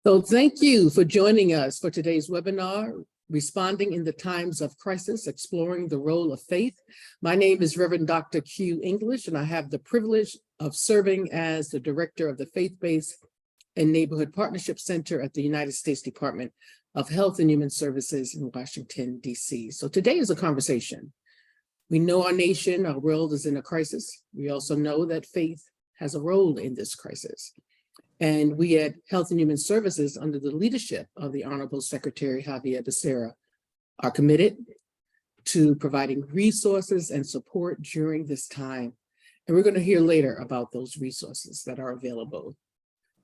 So thank you for joining us for today's webinar, Responding in the Times of Crisis, Exploring the Role of Faith. My name is Reverend Dr. Q English, and I have the privilege of serving as the Director of the Faith-Based and Neighborhood Partnership Center at the United States Department of Health and Human Services in Washington, D.C. So today is a conversation. We know our nation, our world is in a crisis. We also know that faith has a role in this crisis. And we at Health and Human Services, under the leadership of the Honorable Secretary Javier Becerra, are committed to providing resources and support during this time. And we're going to hear later about those resources that are available.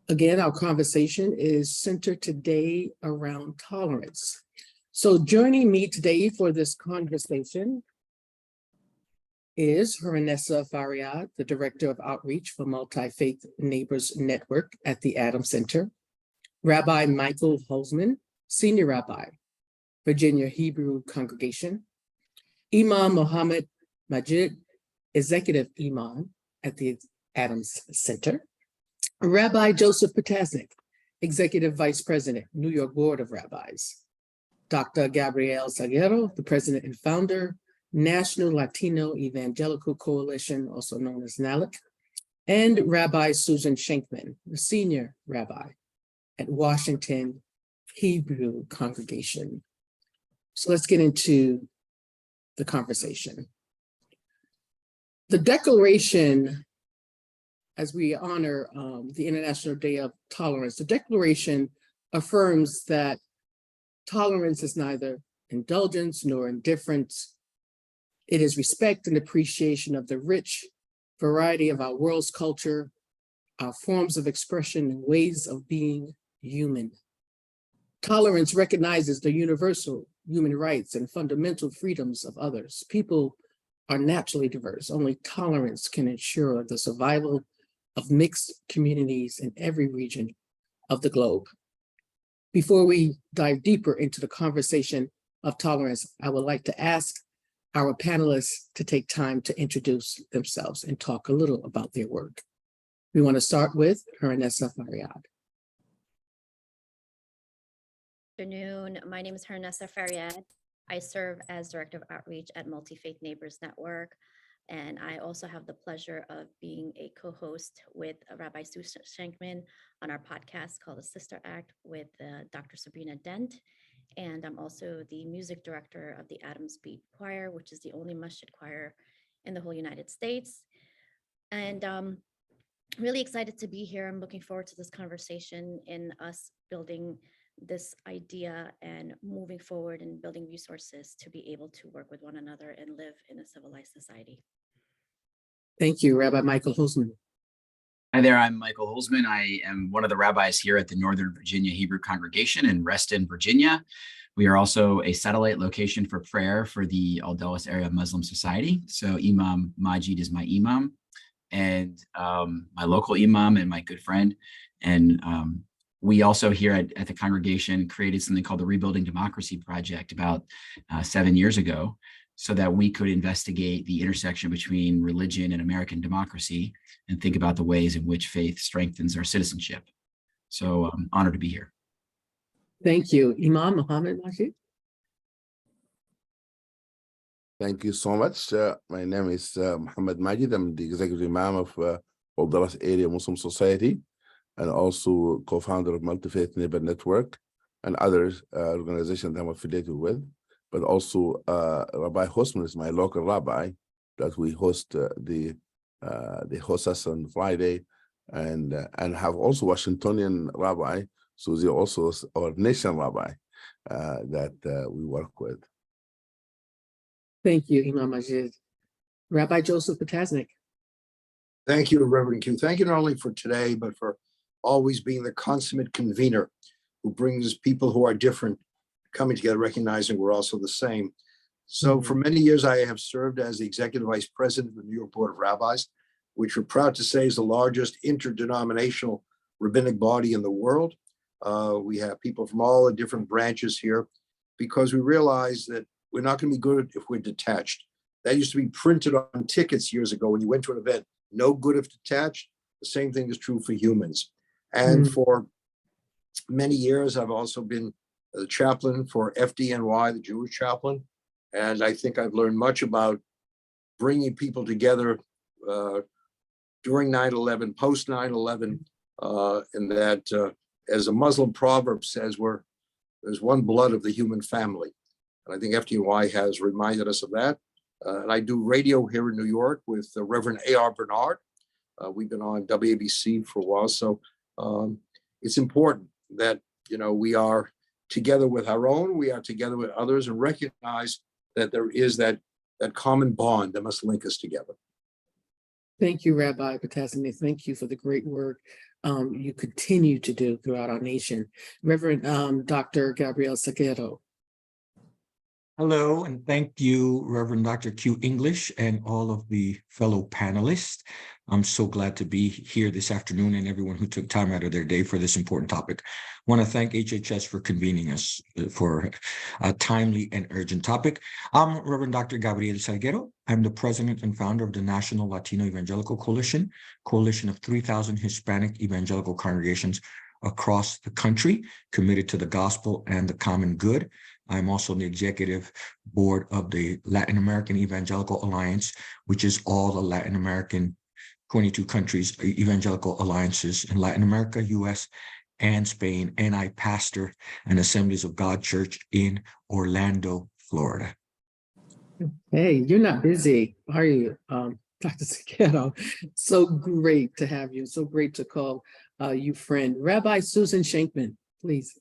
Again, our conversation is centered today around tolerance. So joining me today for this conversation is Haranessa Faryad, the Director of Outreach for Multi-Faith Neighbors Network at the Adams Center, Rabbi Michael Holzman, Senior Rabbi, Virginia Hebrew Congregation, Imam Mohammed Majid, Executive Imam at the Adams Center, Rabbi Joseph Potasnik, Executive Vice President, New York Board of Rabbis, Dr. Gabriel Salguero, the President and Founder, National Latino Evangelical Coalition, also known as NALEC, and Rabbi Susan Shankman, the Senior Rabbi at Washington Hebrew Congregation. So let's get into the conversation. The declaration, as we honor the International Day of Tolerance, the declaration affirms that tolerance is neither indulgence nor indifference. It is respect and appreciation of the rich variety of our world's culture, our forms of expression and ways of being human. Tolerance recognizes the universal human rights and fundamental freedoms of others. People are naturally diverse. Only tolerance can ensure the survival of mixed communities in every region of the globe. Before we dive deeper into the conversation of tolerance, I would like to ask our panelists to take time to introduce themselves and talk a little about their work. We want to start with Haranessa Faryad. Good afternoon. My name is Haranessa Faryad. I serve as Director of Outreach at Multi-Faith Neighbors Network, and I also have the pleasure of being a co-host with Rabbi Susan Shankman on our podcast called The Sister Act with Dr. Sabrina Dent. And I'm also the music director of the Adams Beat Choir, which is the only masjid choir in the whole United States. And really excited to be here. I'm looking forward to this conversation in us building this idea and moving forward and building resources to be able to work with one another and live in a civilized society. Thank you, Rabbi Michael Holzman. Hi there, I'm Michael Holzman. I am one of the rabbis here at the Northern Virginia Hebrew Congregation in Reston, Virginia. We are also a satellite location for prayer for the Al-Dawes Area Muslim Society. So Imam Majid is my imam and my local imam and my good friend. And we also here at the congregation created something called the Rebuilding Democracy Project about 7 years ago, so that we could investigate the intersection between religion and American democracy and think about the ways in which faith strengthens our citizenship. So I'm honored to be here. Thank you. Imam Mohammed Majid. Thank you so much. My name is Mohammed Majid. I'm the Executive Imam of Al-Dawes Area Muslim Society and also co-founder of Multi-Faith Neighbor Network and other organizations that I'm affiliated with. But also Rabbi Holzman is my local rabbi that we host they host us on Friday, and have also Washingtonian rabbi, Susie also our nation rabbi that we work with. Thank you, Imam Majid. Rabbi Joseph Potasnik. Thank you, Reverend Q. Thank you not only for today, but for always being the consummate convener who brings people who are different coming together, recognizing we're also the same. So for many years, I have served as the Executive Vice President of the New York Board of Rabbis, which we're proud to say is the largest interdenominational rabbinic body in the world. We have people from all the different branches here because we realize that we're not going to be good if we're detached. That used to be printed on tickets years ago when you went to an event, no good if detached. The same thing is true for humans. And for many years. I've also been the chaplain for FDNY, the Jewish chaplain. And I think I've learned much about bringing people together during 9/11, post 9/11, and that as a Muslim proverb says, there's one blood of the human family. And I think FDNY has reminded us of that. And I do radio here in New York with Reverend A.R. Bernard. We've been on WABC for a while. So it's important that, we are together with our own, we are together with others, and recognize that there is that common bond that must link us together. Thank you, Rabbi Batasani. Thank you for the great work you continue to do throughout our nation. Reverend Dr. Gabriel Salguero. Hello, and thank you, Reverend Dr. Q English and all of the fellow panelists. I'm so glad to be here this afternoon, and everyone who took time out of their day for this important topic. I want to thank HHS for convening us for a timely and urgent topic. I'm Reverend Dr. Gabriel Salguero. I'm the president and founder of the National Latino Evangelical Coalition of 3,000 Hispanic evangelical congregations across the country, committed to the gospel and the common good. I'm also on the executive board of the Latin American Evangelical Alliance, which is all the Latin American 22 countries evangelical alliances in Latin America, US, and Spain. And I pastor an Assemblies of God church in Orlando, Florida. Hey, you're not busy, are you, Dr. Salguero? So great to have you. So great to call you friend. Rabbi Susan Shankman, please.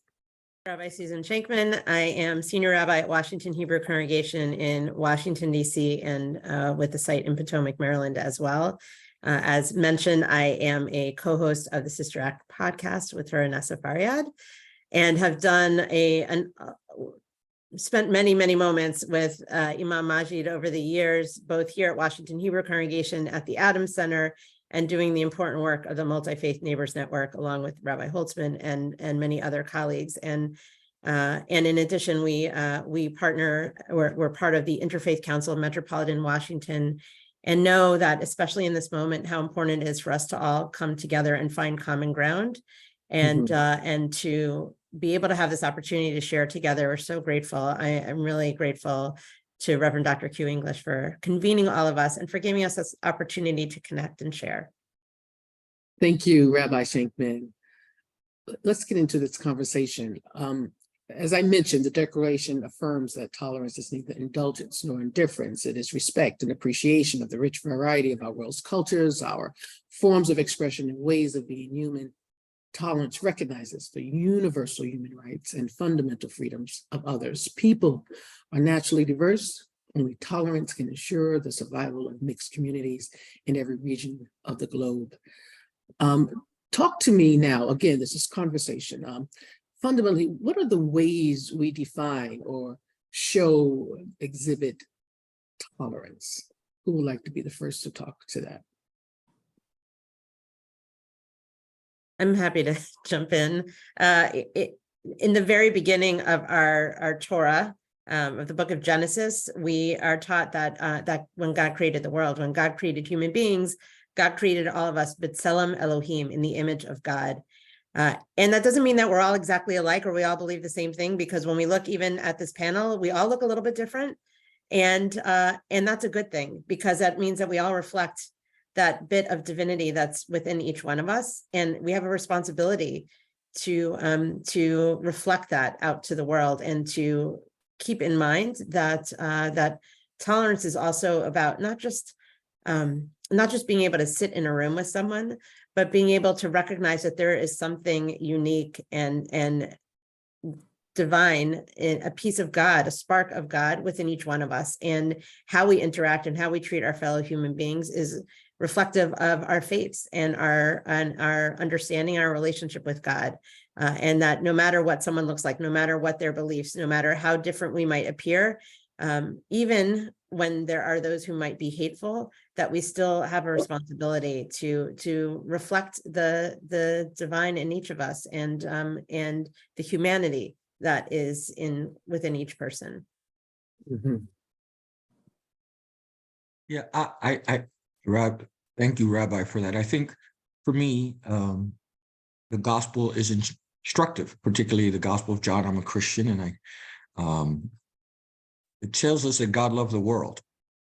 Rabbi Susan Shankman. I am Senior Rabbi at Washington Hebrew Congregation in Washington, D.C., and with the site in Potomac, Maryland as well. As mentioned, I am a co-host of the Sister Act podcast with her, Nessa Faryad, and have done spent many, many moments with Imam Majid over the years, both here at Washington Hebrew Congregation at the Adams Center, and doing the important work of the Multi-Faith Neighbors Network, along with Rabbi Holtzman and many other colleagues. And in addition, we partner, we're part of the Interfaith Council of Metropolitan Washington, and know that, especially in this moment, how important it is for us to all come together and find common ground, and to be able to have this opportunity to share together. We're so grateful. I'm really grateful to Reverend Dr. Q English for convening all of us and for giving us this opportunity to connect and share. Thank you, Rabbi Shankman. Let's get into this conversation. As I mentioned, the Declaration affirms that tolerance is neither indulgence nor indifference. It is respect and appreciation of the rich variety of our world's cultures, our forms of expression and ways of being human. Tolerance recognizes the universal human rights and fundamental freedoms of others. People are naturally diverse. Only tolerance can ensure the survival of mixed communities in every region of the globe. Talk to me now, again, this is conversation. Fundamentally, what are the ways we define or show, exhibit tolerance? Who would like to be the first to talk to that? I'm happy to jump in. In the very beginning of our Torah, of the book of Genesis, we are taught that when God created the world, when God created human beings, God created all of us, B'Tselem Elohim, in the image of God. And that doesn't mean that we're all exactly alike or we all believe the same thing, because when we look even at this panel, we all look a little bit different. And that's a good thing, because that means that we all reflect that bit of divinity that's within each one of us. And we have a responsibility to reflect that out to the world, and to keep in mind that that tolerance is also about not just being able to sit in a room with someone, but being able to recognize that there is something unique and divine, a piece of God, a spark of God within each one of us. And how we interact and how we treat our fellow human beings is reflective of our faiths and our understanding, our relationship with God. And that no matter what someone looks like, no matter what their beliefs, no matter how different we might appear, even when there are those who might be hateful, that we still have a responsibility to reflect the divine in each of us, and the humanity that is within each person. Mm-hmm. Yeah, thank you, Rabbi, for that. I think for me, the gospel isn't instructive, particularly the Gospel of John. I'm a Christian, and it tells us that God loved the world.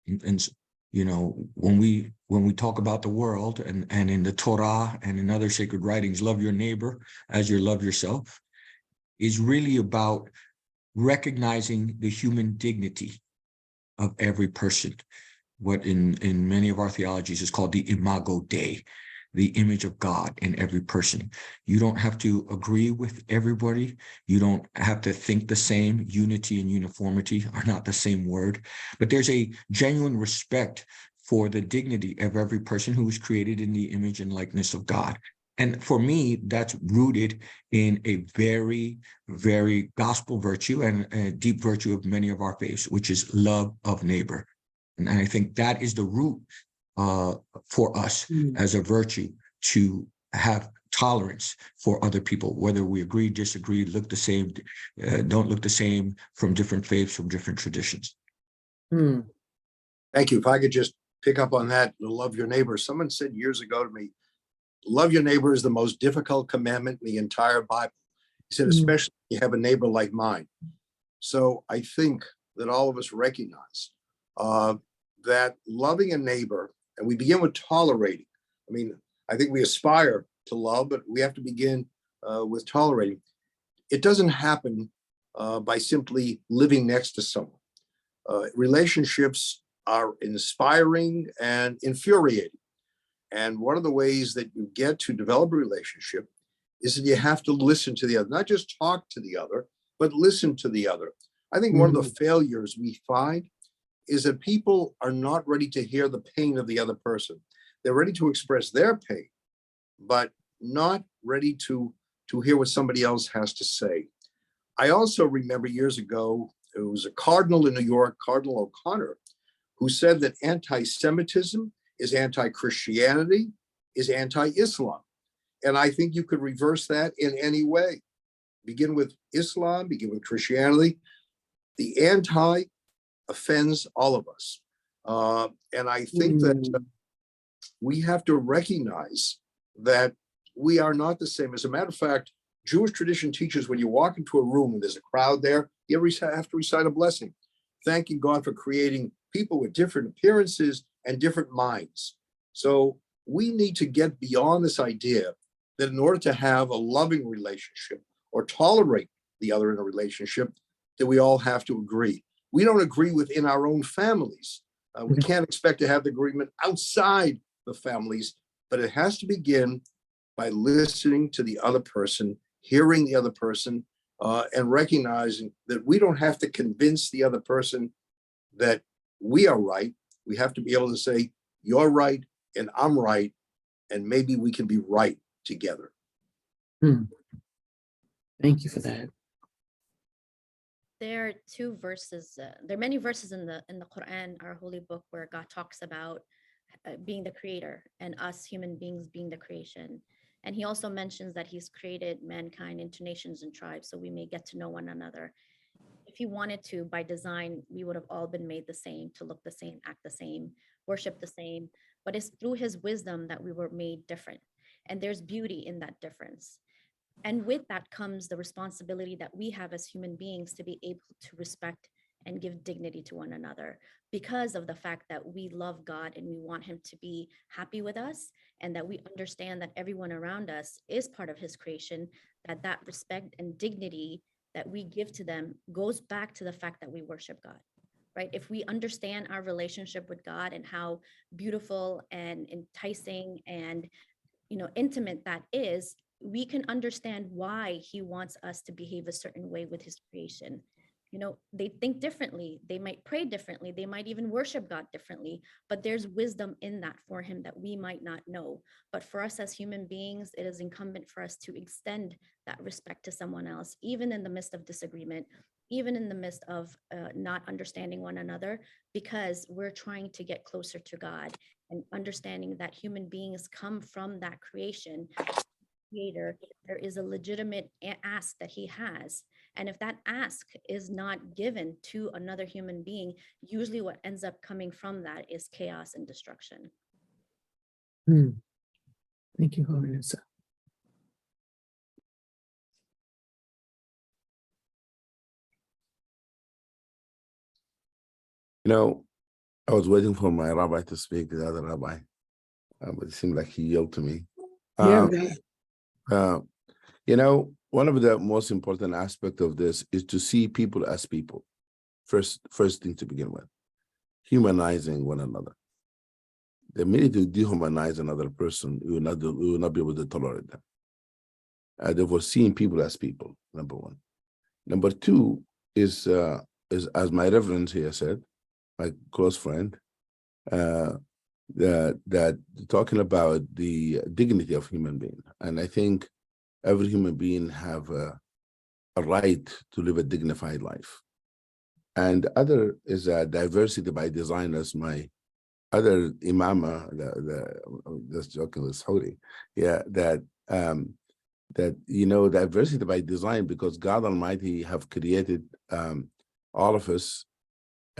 And you know, when we talk about the world and in the Torah and in other sacred writings, love your neighbor as you love yourself, is really about recognizing the human dignity of every person. What in many of our theologies is called the imago Dei, the image of God in every person. You don't have to agree with everybody. You don't have to think the same. Unity and uniformity are not the same word, but there's a genuine respect for the dignity of every person who was created in the image and likeness of God. And for me, that's rooted in a very, very gospel virtue and a deep virtue of many of our faiths, which is love of neighbor. And I think that is the root for us as a virtue, to have tolerance for other people, whether we agree, disagree, look the same, don't look the same, from different faiths, from different traditions. Thank you. If I could just pick up on that, love your neighbor. Someone said years ago to me, love your neighbor is the most difficult commandment in the entire Bible. He said, especially if you have a neighbor like mine. So I think that all of us recognize that loving a neighbor, and we begin with tolerating. I mean, I think we aspire to love, but we have to begin with tolerating. It doesn't happen by simply living next to someone. Relationships are inspiring and infuriating. And one of the ways that you get to develop a relationship is that you have to listen to the other, not just talk to the other, but listen to the other. I think one of the failures we find is that people are not ready to hear the pain of the other person. They're ready to express their pain, but not ready to hear what somebody else has to say. I also remember years ago, it was a cardinal in New York, Cardinal O'Connor, who said that anti-Semitism is anti-Christianity, is anti-Islam. And I think you could reverse that in any way. Begin with Islam, begin with Christianity. The anti offends all of us. And I think that we have to recognize that we are not the same. As a matter of fact, Jewish tradition teaches when you walk into a room and there's a crowd there, you have to recite a blessing, thanking God for creating people with different appearances and different minds. So we need to get beyond this idea that in order to have a loving relationship or tolerate the other in a relationship, that we all have to agree. We don't agree within our own families. We can't expect to have the agreement outside the families, but it has to begin by listening to the other person, hearing the other person, and recognizing that we don't have to convince the other person that we are right. We have to be able to say, you're right and I'm right, and maybe we can be right together. Thank you for that. There are two verses. There are many verses in the Quran, our holy book, where God talks about being the creator and us human beings being the creation. And he also mentions that he's created mankind into nations and tribes so we may get to know one another. If he wanted to, by design, we would have all been made the same, to look the same, act the same, worship the same. But it's through his wisdom that we were made different. And there's beauty in that difference. And with that comes the responsibility that we have as human beings to be able to respect and give dignity to one another, because of the fact that we love God and we want him to be happy with us, and that we understand that everyone around us is part of his creation, that respect and dignity that we give to them goes back to the fact that we worship God, right? If we understand our relationship with God and how beautiful and enticing and intimate that is, we can understand why he wants us to behave a certain way with his creation. They think differently, they might pray differently, they might even worship God differently, but there's wisdom in that for him that we might not know. But for us as human beings, it is incumbent for us to extend that respect to someone else, even in the midst of disagreement, even in the midst of not understanding one another, because we're trying to get closer to God, and understanding that human beings come from that creation creator. There is a legitimate ask that he has. And if that ask is not given to another human being, usually what ends up coming from that is chaos and destruction. Thank you, Holiness. I was waiting for my rabbi to speak, the other rabbi, but it seemed like he yelled to me. Yeah, One of the most important aspects of this is to see people as people. First thing to begin with, humanizing one another. The minute you dehumanize another person, you will not be able to tolerate them. Therefore, seeing people as people, number one. Number two is as my reverend here said, my close friend, that talking about the dignity of human being. And I think every human being have a right to live a dignified life. And other is a diversity by design, as my other imama, just joking with Saudi, that diversity by design, because God Almighty have created all of us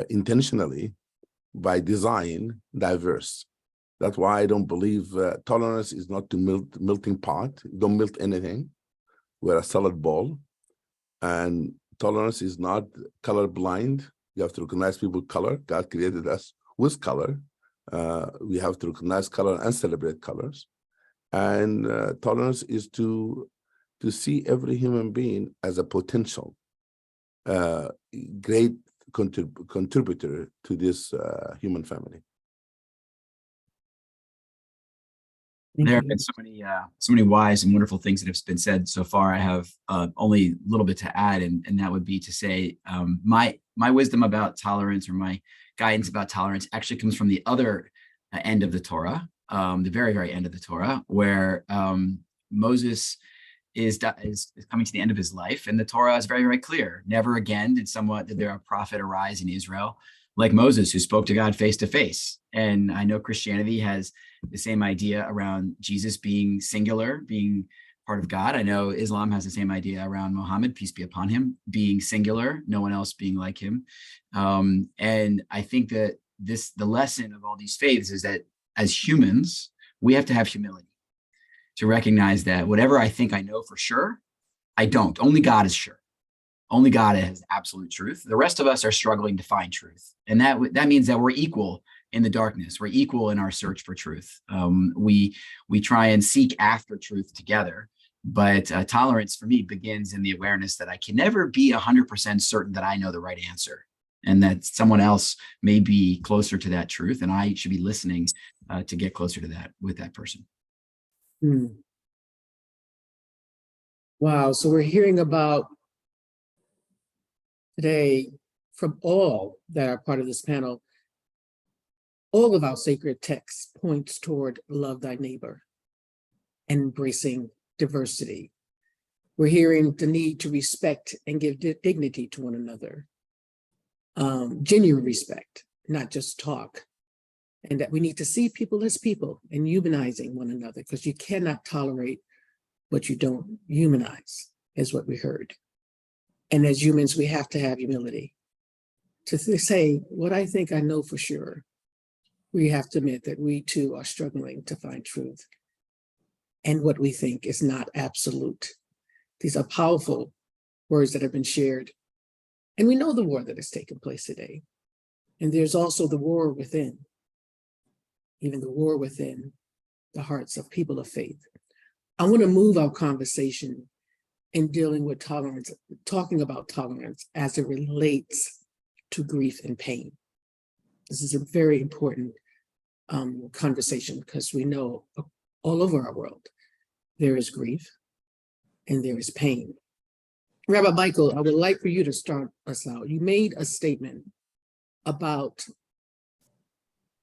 intentionally by design diverse. That's why I don't believe tolerance is not to melting pot. Don't melt anything. We're a salad bowl. And tolerance is not color blind. You have to recognize people's color. God created us with color. We have to recognize color and celebrate colors. And tolerance is to see every human being as a potential great contributor to this human family. There have been so many wise and wonderful things that have been said so far. I have only a little bit to add, and that would be to say my wisdom about tolerance, or my guidance about tolerance, actually comes from the other end of the Torah, the very, very end of the Torah, where Moses is coming to the end of his life, and the Torah is very, very clear. Never again did there a prophet arise in Israel like Moses, who spoke to God face to face. And I know Christianity has the same idea around Jesus being singular, being part of God. I know Islam has the same idea around Muhammad, peace be upon him, being singular, no one else being like him. And I think that the lesson of all these faiths is that as humans, we have to have humility to recognize that whatever I think I know for sure, I don't. Only God is sure. Only God has absolute truth. The rest of us are struggling to find truth. And that means that we're equal in the darkness. We're equal in our search for truth. We try and seek after truth together. But tolerance for me begins in the awareness that I can never be 100% certain that I know the right answer, and that someone else may be closer to that truth, and I should be listening to get closer to that with that person. Wow. So we're hearing about today from all that are part of this panel, all of our sacred texts points toward love thy neighbor and embracing diversity. We're hearing the need to respect and give dignity to one another, genuine respect, not just talk, and that we need to see people as people and humanizing one another, because you cannot tolerate what you don't humanize, is what we heard. And as humans, we have to have humility to say, what I think I know for sure, we have to admit that we too are struggling to find truth. And what we think is not absolute. These are powerful words that have been shared. And we know the war that has taken place today. And there's also the war within, even the war within the hearts of people of faith. I want to move our conversation in dealing with tolerance, talking about tolerance as it relates to grief and pain. This is a very important conversation, because we know all over our world, there is grief and there is pain. Rabbi Michael, I would like for you to start us out. You made a statement about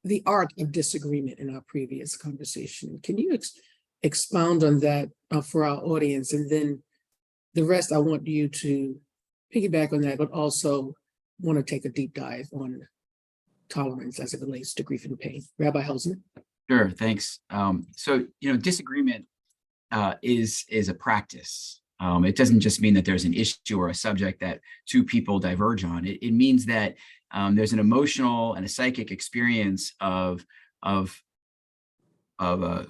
the art of disagreement in our previous conversation. Can you expound on that for our audience? And then the rest, I want you to piggyback on that, but also want to take a deep dive on tolerance as it relates to grief and pain. Rabbi Helsman. Sure, thanks. So, disagreement is a practice. It doesn't just mean that there's an issue or a subject that two people diverge on. It means that there's an emotional and a psychic experience of a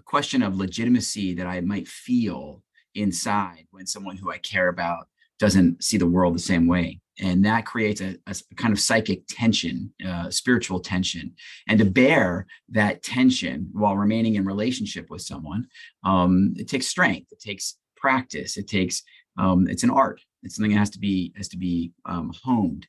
question of legitimacy that I might feel inside when someone who I care about doesn't see the world the same way. And that creates a kind of psychic tension, spiritual tension. And to bear that tension while remaining in relationship with someone, it takes strength, it takes practice, it takes, it's an art. It's something that has to be honed.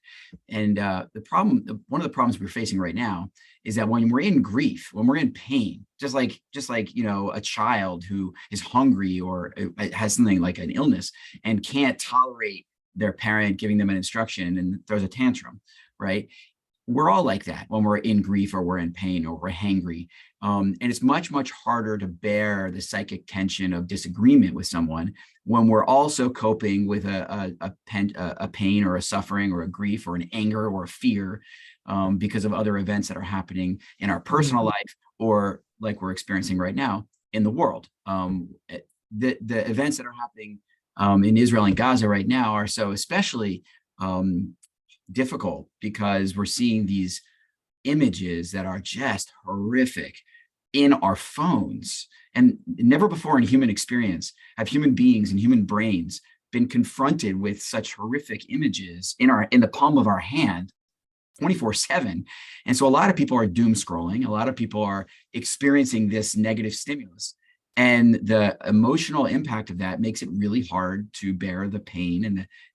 And one of the problems we're facing right now is that when we're in grief, when we're in pain, just like a child who is hungry or has something like an illness and can't tolerate their parent giving them an instruction and throws a tantrum, right? We're all like that when we're in grief or we're in pain or we're hangry. And it's much, much harder to bear the psychic tension of disagreement with someone when we're also coping with a pain or a suffering or a grief or an anger or a fear because of other events that are happening in our personal life or like we're experiencing right now in the world. The events that are happening in Israel and Gaza right now are so especially difficult because we're seeing these images that are just horrific in our phones. And never before in human experience have human beings and human brains been confronted with such horrific images in the palm of our hand 24/7. And so a lot of people are doom scrolling. A lot of people are experiencing this negative stimulus. And the emotional impact of that makes it really hard to bear the pain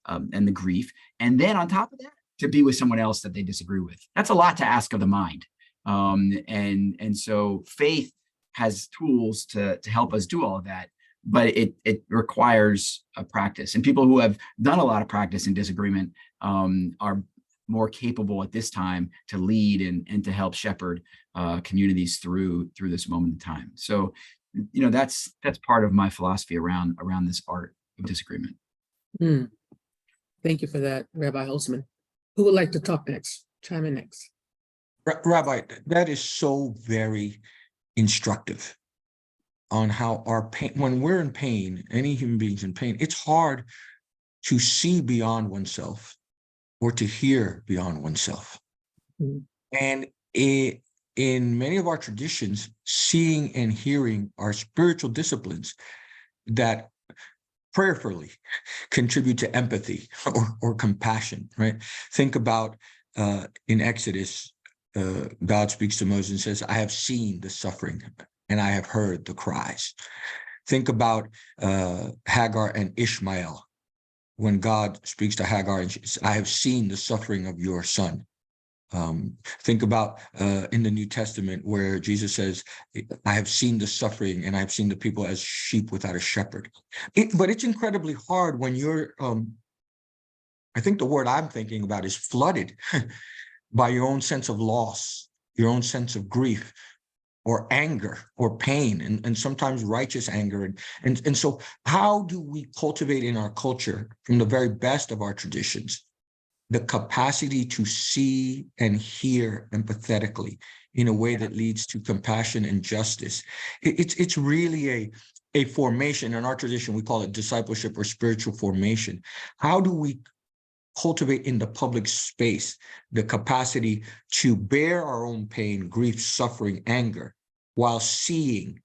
and the grief. And then on top of that, to be with someone else that they disagree with. That's a lot to ask of the mind. And so faith has tools to help us do all of that, but it requires a practice. And people who have done a lot of practice in disagreement are more capable at this time to lead and to help shepherd communities through this moment in time. So, that's part of my philosophy around this art of disagreement. Thank you for that, Rabbi Holzman. Who would like to talk next? Chime in next. Rabbi, that is so very instructive on how our pain, when we're in pain, any human beings in pain, it's hard to see beyond oneself or to hear beyond oneself. And in many of our traditions, seeing and hearing are spiritual disciplines that prayerfully contribute to empathy or compassion, right? Think about in Exodus, God speaks to Moses and says, I have seen the suffering and I have heard the cries. Think about Hagar and Ishmael, when God speaks to Hagar and she says, I have seen the suffering of your son. Think about in the New Testament where Jesus says, I have seen the suffering and I have seen the people as sheep without a shepherd. But it's incredibly hard when you're, I think the word I'm thinking about is flooded by your own sense of loss, your own sense of grief or anger or pain, and sometimes righteous anger. And so how do we cultivate in our culture, from the very best of our traditions, the capacity to see and hear empathetically in a way that leads to compassion and justice? It's really a formation. In our tradition, we call it discipleship or spiritual formation. How do we cultivate in the public space the capacity to bear our own pain, grief, suffering, anger, while seeing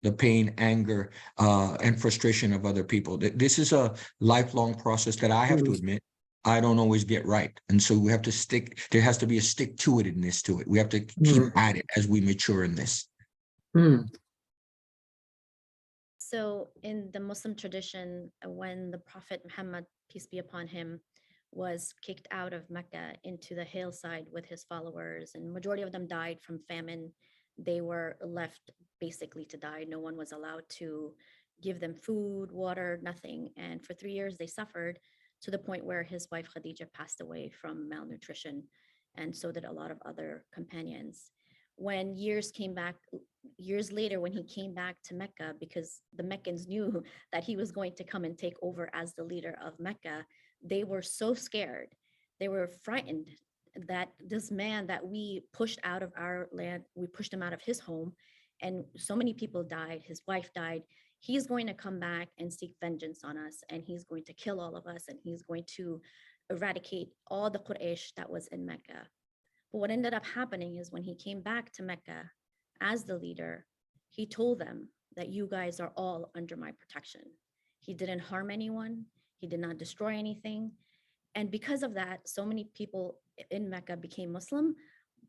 the pain, anger, and frustration of other people? This is a lifelong process that I have to admit I don't always get right. And so we have to there has to be a stick-to-it-ness to it. We have to keep at it as we mature in this. So in the Muslim tradition, when the Prophet Muhammad, peace be upon him, was kicked out of Mecca into the hillside with his followers, and majority of them died from famine. They were left basically to die. No one was allowed to give them food, water, nothing. And for 3 years, they suffered, to the point where his wife Khadija passed away from malnutrition, and so did a lot of other companions. When years later, when he came back to Mecca, because the Meccans knew that he was going to come and take over as the leader of Mecca, they were so scared. They were frightened that this man that we pushed out of our land, we pushed him out of his home, and so many people died, his wife died, he's going to come back and seek vengeance on us, and he's going to kill all of us, and he's going to eradicate all the Quraysh that was in Mecca. But what ended up happening is when he came back to Mecca as the leader, he told them that you guys are all under my protection. He didn't harm anyone. He did not destroy anything. And because of that, so many people in Mecca became Muslim,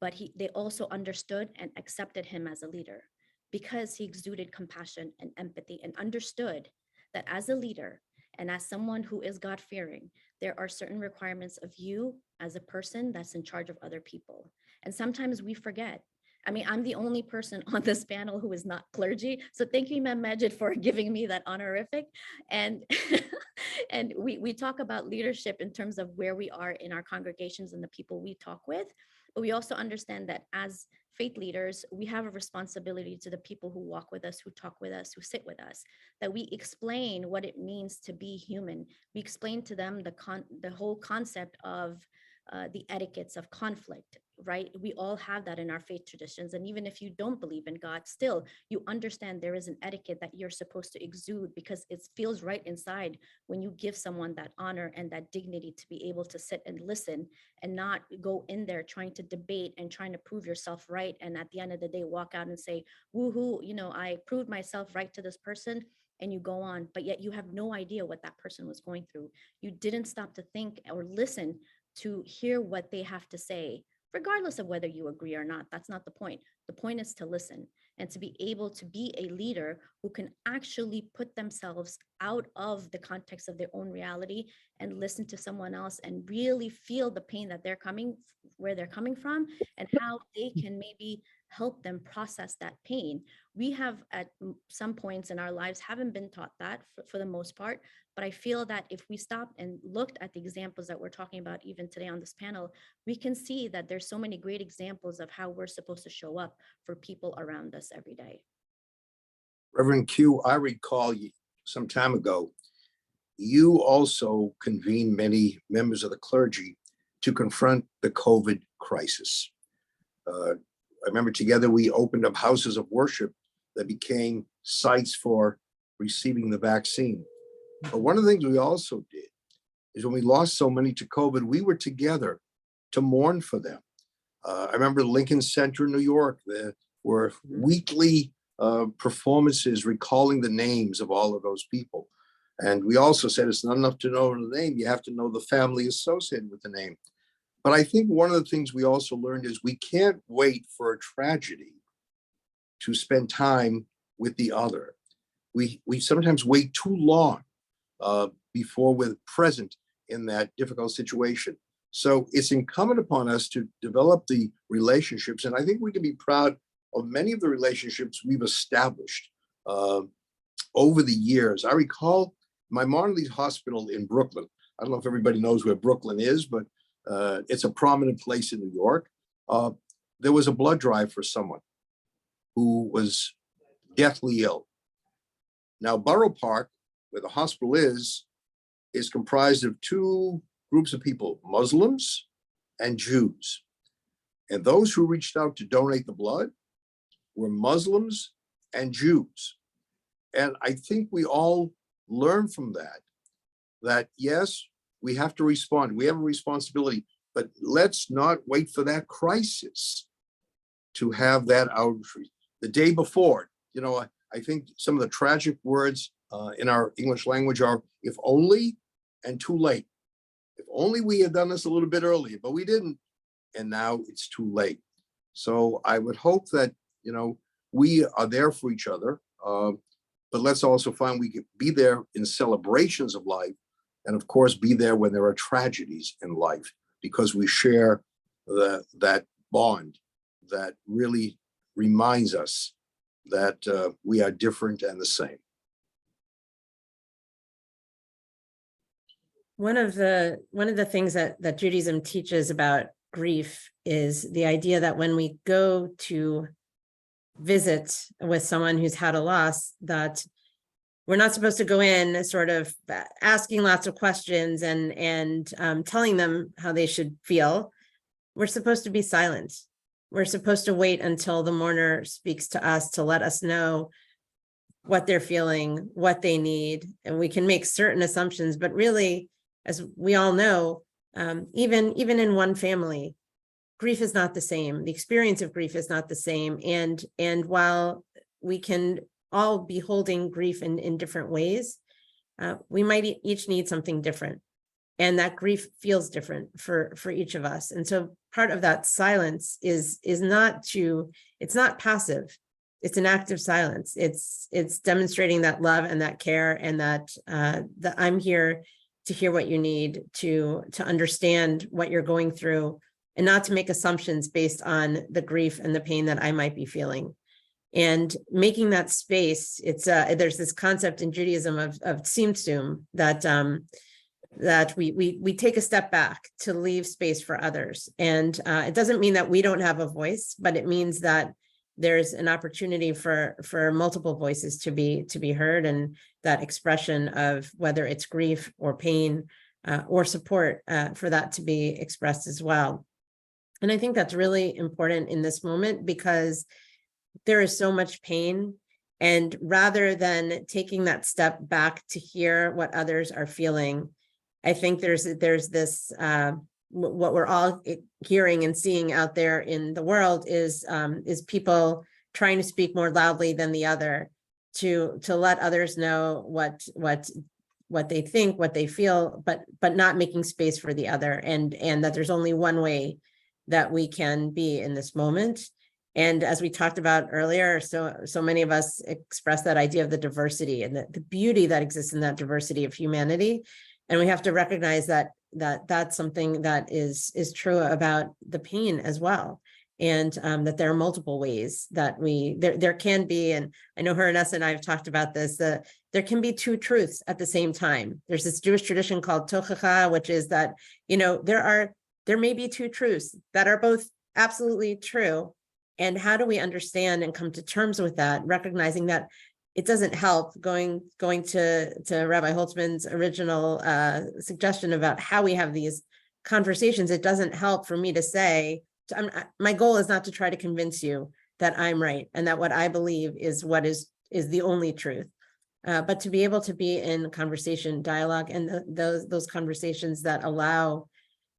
but they also understood and accepted him as a leader because he exuded compassion and empathy and understood that as a leader and as someone who is God-fearing, there are certain requirements of you as a person that's in charge of other people. And sometimes we forget. I mean, I'm the only person on this panel who is not clergy. So thank you, Imam Majid, for giving me that honorific. And, and we talk about leadership in terms of where we are in our congregations and the people we talk with. But we also understand that as faith leaders, we have a responsibility to the people who walk with us, who talk with us, who sit with us, that we explain what it means to be human. We explain to them the whole concept of the etiquettes of conflict, right? We all have that in our faith traditions. And even if you don't believe in God, still you understand there is an etiquette that you're supposed to exude because it feels right inside when you give someone that honor and that dignity to be able to sit and listen and not go in there trying to debate and trying to prove yourself right. And at the end of the day, walk out and say, woohoo, you know, I proved myself right to this person. And you go on, but yet you have no idea what that person was going through. You didn't stop to think or listen to hear what they have to say, regardless of whether you agree or not. That's not the point. The point is to listen and to be able to be a leader who can actually put themselves out of the context of their own reality and listen to someone else and really feel the pain that where they're coming from, and how they can maybe help them process that pain. We have at some points in our lives haven't been taught that for the most part, but I feel that if we stopped and looked at the examples that we're talking about even today on this panel, we can see that there's so many great examples of how we're supposed to show up for people around us every day. Reverend Q, I recall you some time ago, you also convened many members of the clergy to confront the COVID crisis. I remember together we opened up houses of worship that became sites for receiving the vaccine. But one of the things we also did is when we lost so many to COVID, we were together to mourn for them. I remember Lincoln Center in New York, there were weekly performances recalling the names of all of those people. And we also said it's not enough to know the name, you have to know the family associated with the name. But I think one of the things we also learned is we can't wait for a tragedy to spend time with the other. We sometimes wait too long before we're present in that difficult situation. So it's incumbent upon us to develop the relationships. And I think we can be proud of many of the relationships we've established over the years. I recall Maimonides Hospital in Brooklyn. I don't know if everybody knows where Brooklyn is, but it's a prominent place in New York. There was a blood drive for someone who was deathly ill. Now, Borough Park, where the hospital is comprised of two groups of people, Muslims and Jews. And those who reached out to donate the blood were Muslims and Jews. And I think we all learn from that yes, we have to respond. We have a responsibility, but let's not wait for that crisis to have that outreach. The day before, you know, I think some of the tragic words in our English language are if only and too late. If only we had done this a little bit earlier, but we didn't. And now it's too late. So I would hope that, you know, we are there for each other, but let's also find we can be there in celebrations of life. And of course, be there when there are tragedies in life, because we share that bond that really reminds us that we are different and the same. One of the things that Judaism teaches about grief is the idea that when we go to visit with someone who's had a loss, that we're not supposed to go in sort of asking lots of questions and telling them how they should feel. We're supposed to be silent. We're supposed to wait until the mourner speaks to us to let us know what they're feeling, what they need, and we can make certain assumptions. But really, as we all know, even in one family, grief is not the same. The experience of grief is not the same. And while we can all be holding grief in different ways, we might each need something different. And that grief feels different for each of us. And so part of that silence is not it's not passive. It's an active silence. It's demonstrating that love and that care, and that I'm here to hear what you need, to understand what you're going through, and not to make assumptions based on the grief and the pain that I might be feeling. And making that space, it's there's this concept in Judaism of tzimtzum, that we take a step back to leave space for others. And it doesn't mean that we don't have a voice, but it means that there's an opportunity for multiple voices to be heard, and that expression of whether it's grief or pain or support for that to be expressed as well. And I think that's really important in this moment, because there is so much pain. And rather than taking that step back to hear what others are feeling, I think there's this what we're all hearing and seeing out there in the world is people trying to speak more loudly than the other, to let others know what they think, what they feel, but not making space for the other, and that there's only one way that we can be in this moment. And as we talked about earlier, so many of us express that idea of the diversity and the beauty that exists in that diversity of humanity. And we have to recognize that that's something that is true about the pain as well. And that there are multiple ways that there can be, and I know Hernessa and I have talked about this, there can be two truths at the same time. There's this Jewish tradition called tochacha, which is that, there may be two truths that are both absolutely true. And how do we understand and come to terms with that, recognizing that it doesn't help, going to Rabbi Holtzman's original suggestion about how we have these conversations. It doesn't help for me to say, my goal is not to try to convince you that I'm right and that what I believe is what is the only truth, but to be able to be in conversation, dialogue, and those conversations that allow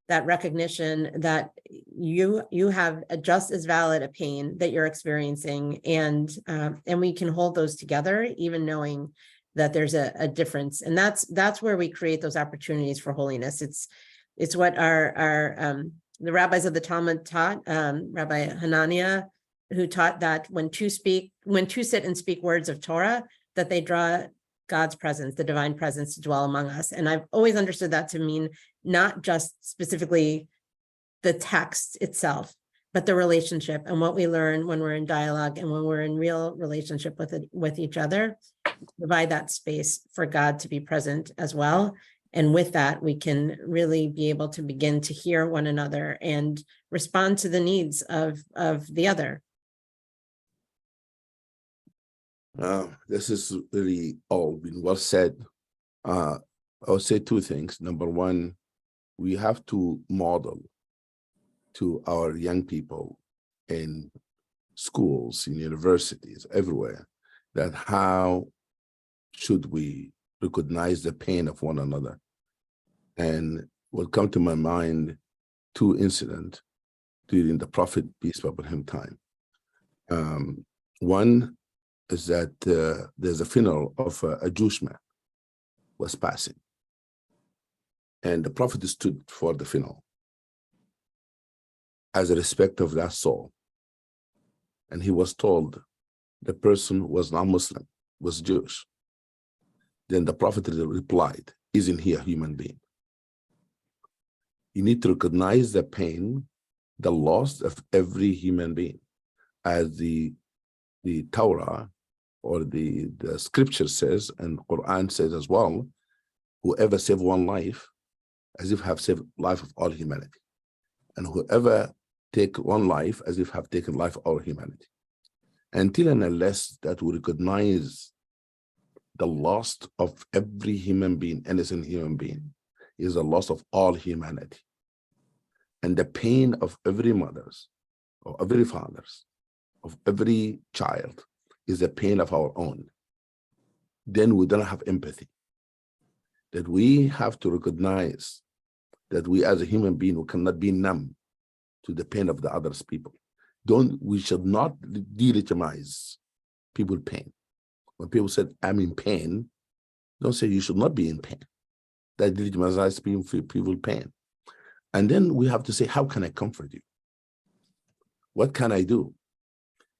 that recognition that you have just as valid a pain that you're experiencing, and we can hold those together, even knowing that there's a difference. And that's where we create those opportunities for holiness. It's what the rabbis of the Talmud taught, Rabbi Hanania, who taught that when two sit and speak words of Torah, that they draw God's presence, the divine presence, to dwell among us. And I've always understood that to mean not just specifically the text itself, but the relationship and what we learn when we're in dialogue and when we're in real relationship with each other, provide that space for God to be present as well. And with that, we can really be able to begin to hear one another and respond to the needs of the other. This is really all been well said. I would say two things. Number one, we have to model to our young people in schools, in universities, everywhere, that how should we recognize the pain of one another. And what come to my mind, two incidents during the Prophet, peace be upon him, time. One is that there's a funeral of a Jewish man was passing. And the Prophet stood for the funeral as a respect of that soul. And he was told the person was not Muslim, was Jewish. Then the Prophet replied, isn't he a human being? You need to recognize the pain, the loss of every human being, as the Torah or the scripture says, and Quran says as well, whoever saved one life, as if have saved life of all humanity. And whoever take one life, as if have taken life of all humanity. Until and unless that we recognize the loss of every human being, innocent human being, is a loss of all humanity. And the pain of every mother's, or every father's, of every child is the pain of our own. Then we don't have empathy. That we have to recognize that we as a human being, we cannot be numb to the pain of the others people. We should not delegitimize people's pain. When people said, I'm in pain, Don't say you should not be in pain. That legitimizes people pain. And then we have to say, how can I comfort you? What can I do?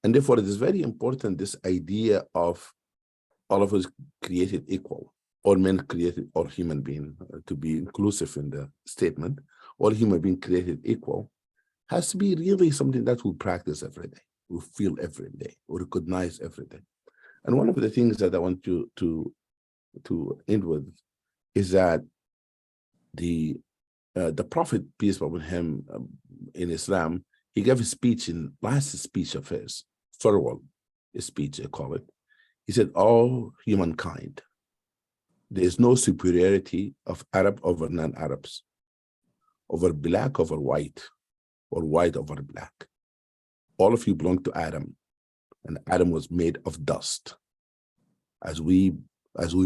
And therefore, it is very important, this idea of all of us created equal, all men created, all human being, to be inclusive in the statement, all human being created equal, has to be really something that we practice every day, we feel every day, we recognize every day. And one of the things that I want you to end with is that the Prophet, peace be upon him, in Islam, he gave a speech in last speech of his, farewell speech, I call it. He said, all humankind, there is no superiority of Arab over non-Arabs, over black over white, or white over black. All of you belong to Adam, and Adam was made of dust. As we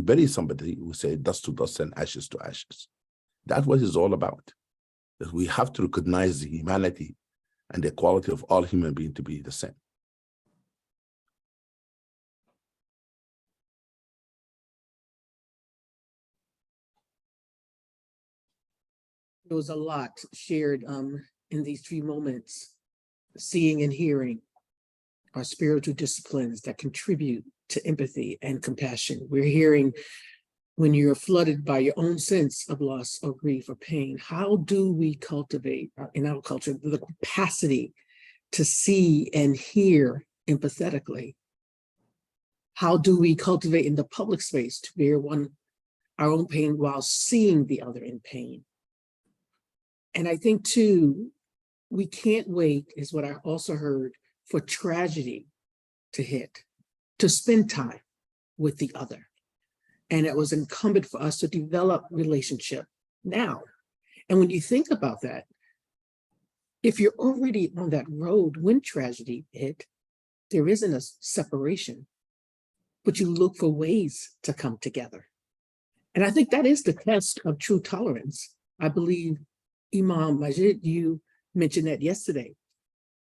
bury somebody, we say dust to dust and ashes to ashes. That's what it's all about. That we have to recognize the humanity and the equality of all human beings to be the same. There was a lot shared in these 3 moments, seeing and hearing are spiritual disciplines that contribute to empathy and compassion. We're hearing when you're flooded by your own sense of loss or grief or pain, how do we cultivate in our culture the capacity to see and hear empathetically? How do we cultivate in the public space to bear our own pain while seeing the other in pain? And I think too, we can't wait, is what I also heard, for tragedy to hit, to spend time with the other. And it was incumbent for us to develop relationship now. And when you think about that, if you're already on that road when tragedy hit, there isn't a separation, but you look for ways to come together. And I think that is the test of true tolerance. I believe, Imam Majid, you mentioned that yesterday.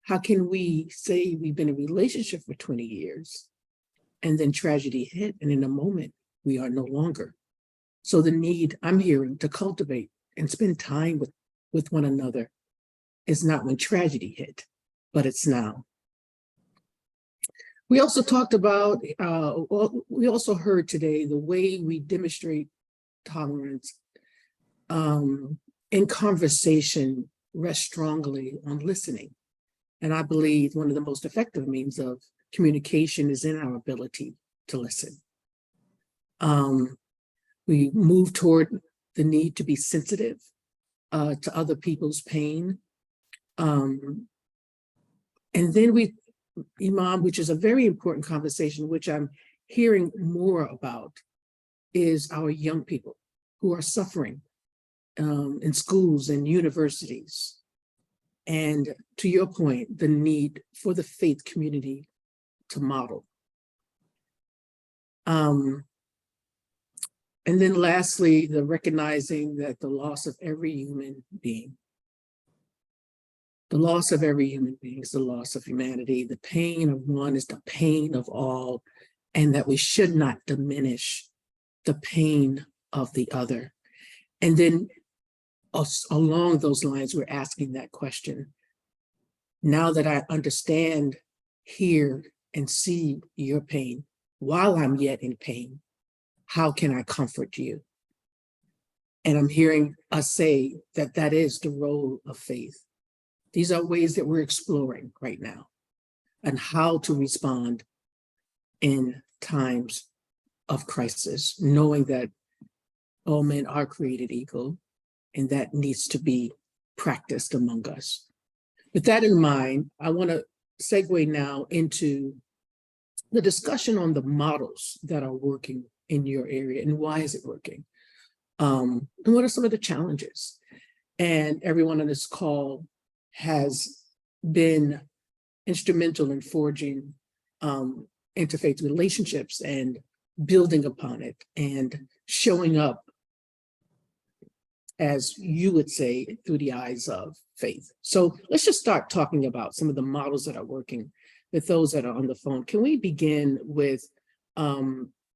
How can we say we've been in a relationship for 20 years and then tragedy hit, and in a moment we are no longer? So the need I'm hearing to cultivate and spend time with one another is not when tragedy hit, but it's now. We also talked about, we also heard today the way we demonstrate tolerance in conversation rests strongly on listening. And I believe one of the most effective means of communication is in our ability to listen. We move toward the need to be sensitive to other people's pain. And then Imam, which is a very important conversation, which I'm hearing more about, is our young people who are suffering in schools and universities. And to your point, the need for the faith community to model. And then lastly, the recognizing that the loss of every human being, the loss of every human being is the loss of humanity. The pain of one is the pain of all, and that we should not diminish the pain of the other. And then along those lines, we're asking that question. Now that I understand, hear, and see your pain, while I'm yet in pain, how can I comfort you? And I'm hearing us say that that is the role of faith. These are ways that we're exploring right now and how to respond in times of crisis, knowing that all men are created equal, and that needs to be practiced among us. With that in mind, I want to segue now into the discussion on the models that are working in your area and why is it working? And what are some of the challenges? And everyone on this call has been instrumental in forging interfaith relationships and building upon it and showing up, as you would say, through the eyes of faith. So let's just start talking about some of the models that are working with those that are on the phone. Can we begin with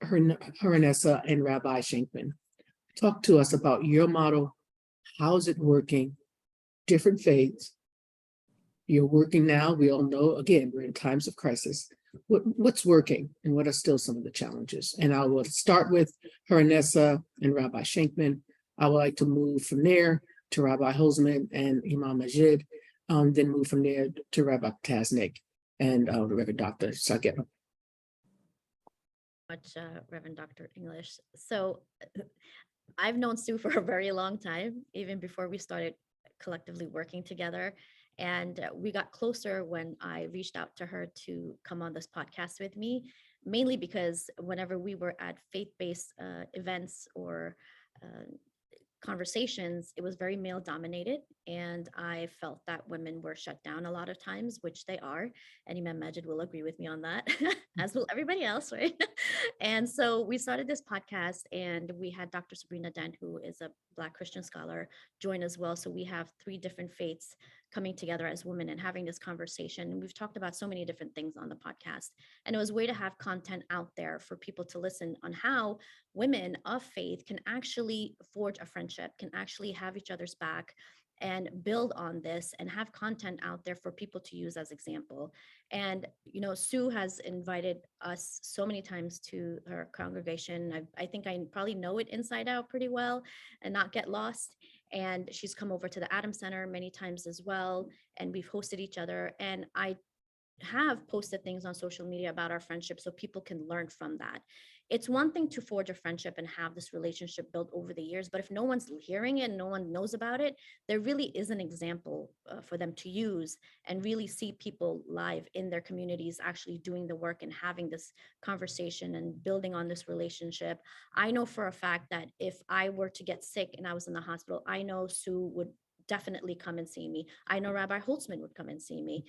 Haranessa and Rabbi Shankman. Talk to us about your model. How's it working? Different faiths. You're working now. We all know, again, we're in times of crisis. What's working and what are still some of the challenges? And I will start with Haranessa and Rabbi Shankman. I would like to move from there to Rabbi Holzman and Imam Majid, then move from there to Rabbi Tasnik and the Reverend Dr. Saget. Much, Reverend Dr. English. So I've known Sue for a very long time, even before we started collectively working together. And we got closer when I reached out to her to come on this podcast with me, mainly because whenever we were at faith-based events or conversations, it was very male dominated. And I felt that women were shut down a lot of times, which they are. And Imam Majid will agree with me on that, as will everybody else, right? And so we started this podcast and we had Dr. Sabrina Dent, who is a Black Christian scholar, join as well. So we have 3 different faiths coming together as women and having this conversation. And we've talked about so many different things on the podcast. And it was a way to have content out there for people to listen on how women of faith can actually forge a friendship, can actually have each other's back and build on this and have content out there for people to use as example. And, you know, Sue has invited us so many times to her congregation. I think I probably know it inside out pretty well and not get lost. And she's come over to the Adams Center many times as well. And we've hosted each other. And I have posted things on social media about our friendship so people can learn from that. It's one thing to forge a friendship and have this relationship built over the years, but if no one's hearing it, no one knows about it, there really is an example for them to use and really see people live in their communities actually doing the work and having this conversation and building on this relationship. I know for a fact that if I were to get sick and I was in the hospital, I know Sue would definitely come and see me. I know Rabbi Holtzman would come and see me.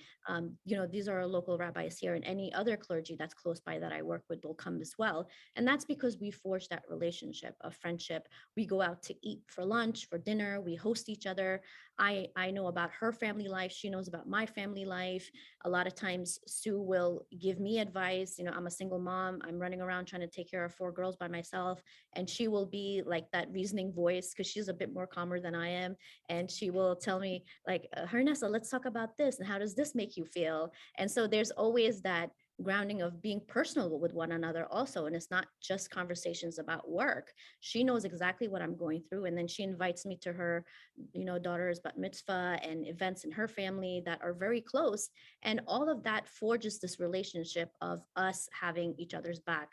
You know, these are our local rabbis here, and any other clergy that's close by that I work with will come as well. And that's because we forged that relationship of friendship. We go out to eat for lunch, for dinner, we host each other. I know about her family life. She knows about my family life. A lot of times Sue will give me advice. You know, I'm a single mom. I'm running around trying to take care of 4 girls by myself. And she will be like that reasoning voice because she's a bit more calmer than I am. And she will tell me like, Haranessa, let's talk about this. And how does this make you feel? And so there's always that grounding of being personal with one another also. And it's not just conversations about work. She knows exactly what I'm going through. And then she invites me to her, you know, daughter's bat mitzvah and events in her family that are very close. And all of that forges this relationship of us having each other's back.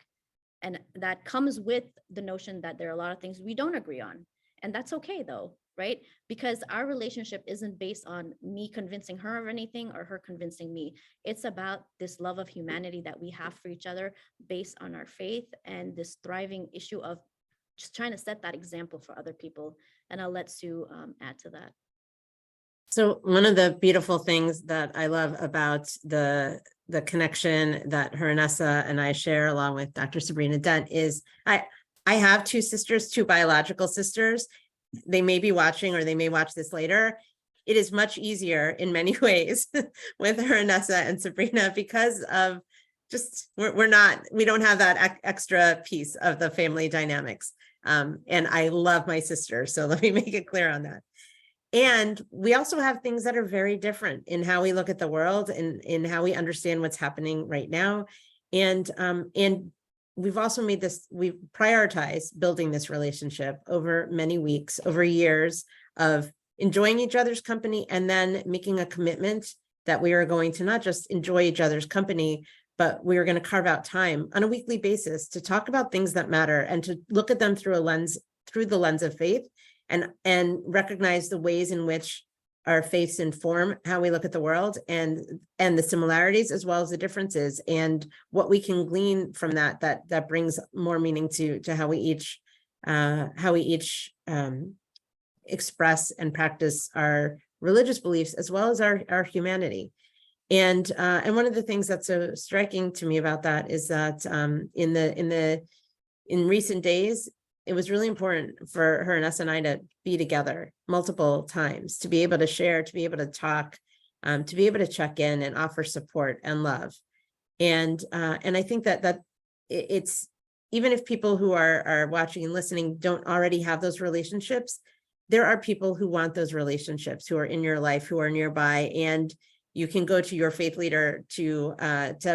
And that comes with the notion that there are a lot of things we don't agree on. And that's okay though, right? Because our relationship isn't based on me convincing her of anything or her convincing me. It's about this love of humanity that we have for each other based on our faith and this thriving issue of just trying to set that example for other people. And I'll let Sue add to that. So one of the beautiful things that I love about the connection that Haranessa and I share along with Dr. Sabrina Dent is I have 2 sisters, 2 biological sisters. They may be watching or they may watch this later. It is much easier in many ways with Haranessa and Sabrina because of just we don't have that extra piece of the family dynamics. And I love my sister. So let me make it clear on that. And we also have things that are very different in how we look at the world and in how we understand what's happening right now. And we've also we've prioritized building this relationship over many weeks, over years of enjoying each other's company and then making a commitment that we are going to not just enjoy each other's company, but we are going to carve out time on a weekly basis to talk about things that matter and to look at them through the lens of faith and recognize the ways in which our faiths inform how we look at the world and the similarities as well as the differences and what we can glean from that brings more meaning to how we each express and practice our religious beliefs as well as our humanity. And one of the things that's so striking to me about that is that in recent days, it was really important for Haranessa and I to be together multiple times, to be able to share, to be able to talk, to be able to check in and offer support and love. And I think that it's even if people who are watching and listening don't already have those relationships, there are people who want those relationships, who are in your life, who are nearby, and you can go to your faith leader to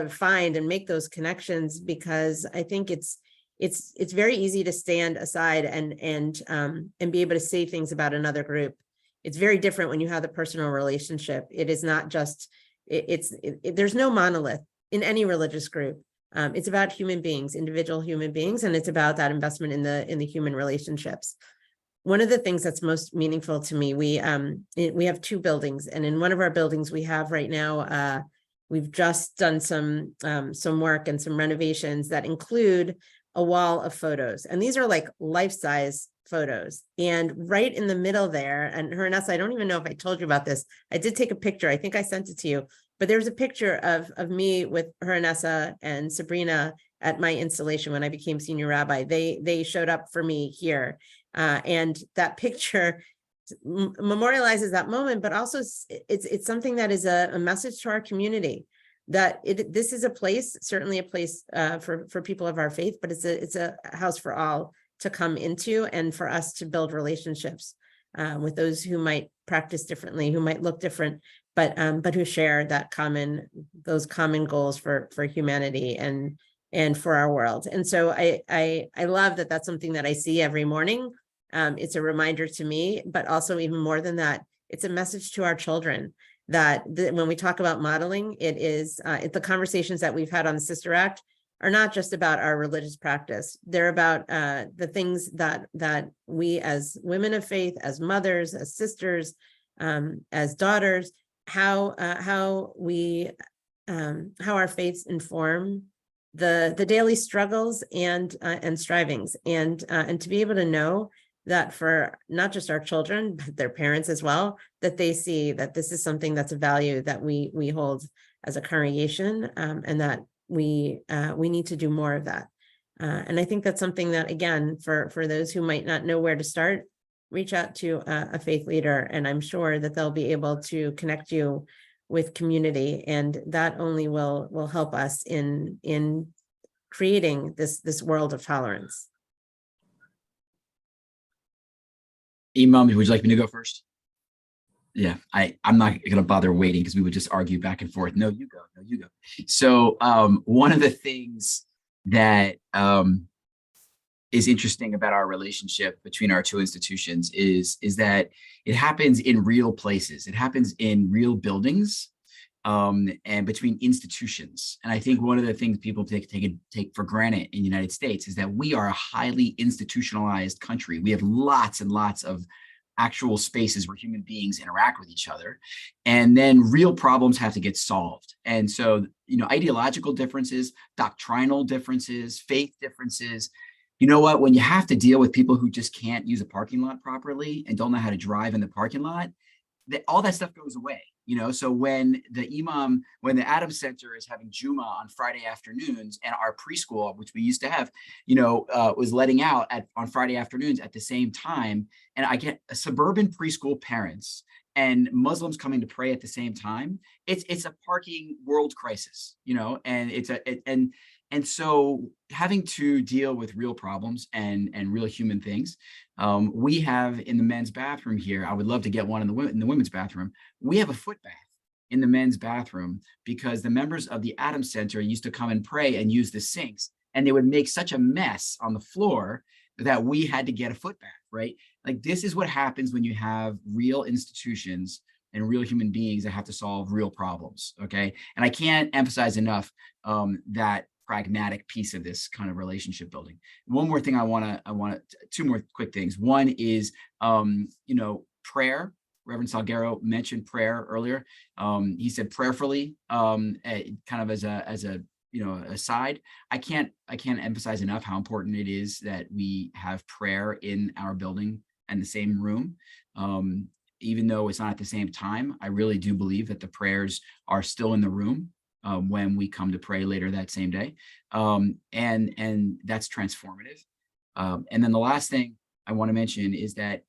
find and make those connections, because I think it's very easy to stand aside and be able to say things about another group. It's very different when you have the personal relationship. It is not just, there's no monolith in any religious group. It's about human beings, individual human beings, and it's about that investment in the human relationships. One of the things that's most meaningful to me, we have 2 buildings, and in one of our buildings we have right now, we've just done some work and some renovations that include a wall of photos, and these are like life-size photos. And right in the middle there, and Hernessa, I don't even know if I told you about this. I did take a picture. I think I sent it to you, but there's a picture of me with Hernessa and Sabrina at my installation when I became senior rabbi. They showed up for me here. And that picture memorializes that moment, but also it's something that is a message to our community, that this is a place, certainly a place for people of our faith, but it's a house for all to come into, and for us to build relationships with those who might practice differently, who might look different, but who share those common goals for humanity and for our world. And so I love that that's something that I see every morning. It's a reminder to me, but also even more than that, it's a message to our children that when we talk about modeling, the conversations that we've had on the Sister Act are not just about our religious practice. They're about the things that we as women of faith, as mothers, as sisters, as daughters, how our faiths inform the daily struggles and strivings, and to be able to know that for not just our children, but their parents as well, that they see that this is something that's a value that we hold as a congregation, and that we need to do more of that. And I think that's something that, again, for those who might not know where to start, reach out to a faith leader, and I'm sure that they'll be able to connect you with community, and that only will help us in creating this world of tolerance. Imam, would you like me to go first? Yeah, I'm not going to bother waiting because we would just argue back and forth. No, you go. No, you go. So one of the things that is interesting about our relationship between our 2 institutions is that it happens in real places. It happens in real buildings, and between institutions. And I think one of the things people take for granted in the United States is that we are a highly institutionalized country. We have lots and lots of actual spaces where human beings interact with each other, and then real problems have to get solved. And so, ideological differences, doctrinal differences, faith differences, you know what, when you have to deal with people who just can't use a parking lot properly and don't know how to drive in the parking lot, all that stuff goes away. So when the Adams Center is having Juma on Friday afternoons, and our preschool, which we used to have, was letting out on Friday afternoons at the same time, and I get suburban preschool parents and Muslims coming to pray at the same time, it's a parking world crisis, and and so having to deal with real problems and real human things. We have in the men's bathroom here, I would love to get one in the women's bathroom. We have a foot bath in the men's bathroom because the members of the Adams Center used to come and pray and use the sinks, and they would make such a mess on the floor that we had to get a foot bath, right? Like, this is what happens when you have real institutions and real human beings that have to solve real problems, okay? And I can't emphasize enough that pragmatic piece of this kind of relationship building. One more thing I want to, 2 more quick things. One is, prayer. Reverend Salguero mentioned prayer earlier. He said prayerfully, kind of as a aside. I can't emphasize enough how important it is that we have prayer in our building and the same room. Even though it's not at the same time, I really do believe that the prayers are still in the room when we come to pray later that same day. And that's transformative. And then the last thing I want to mention is that,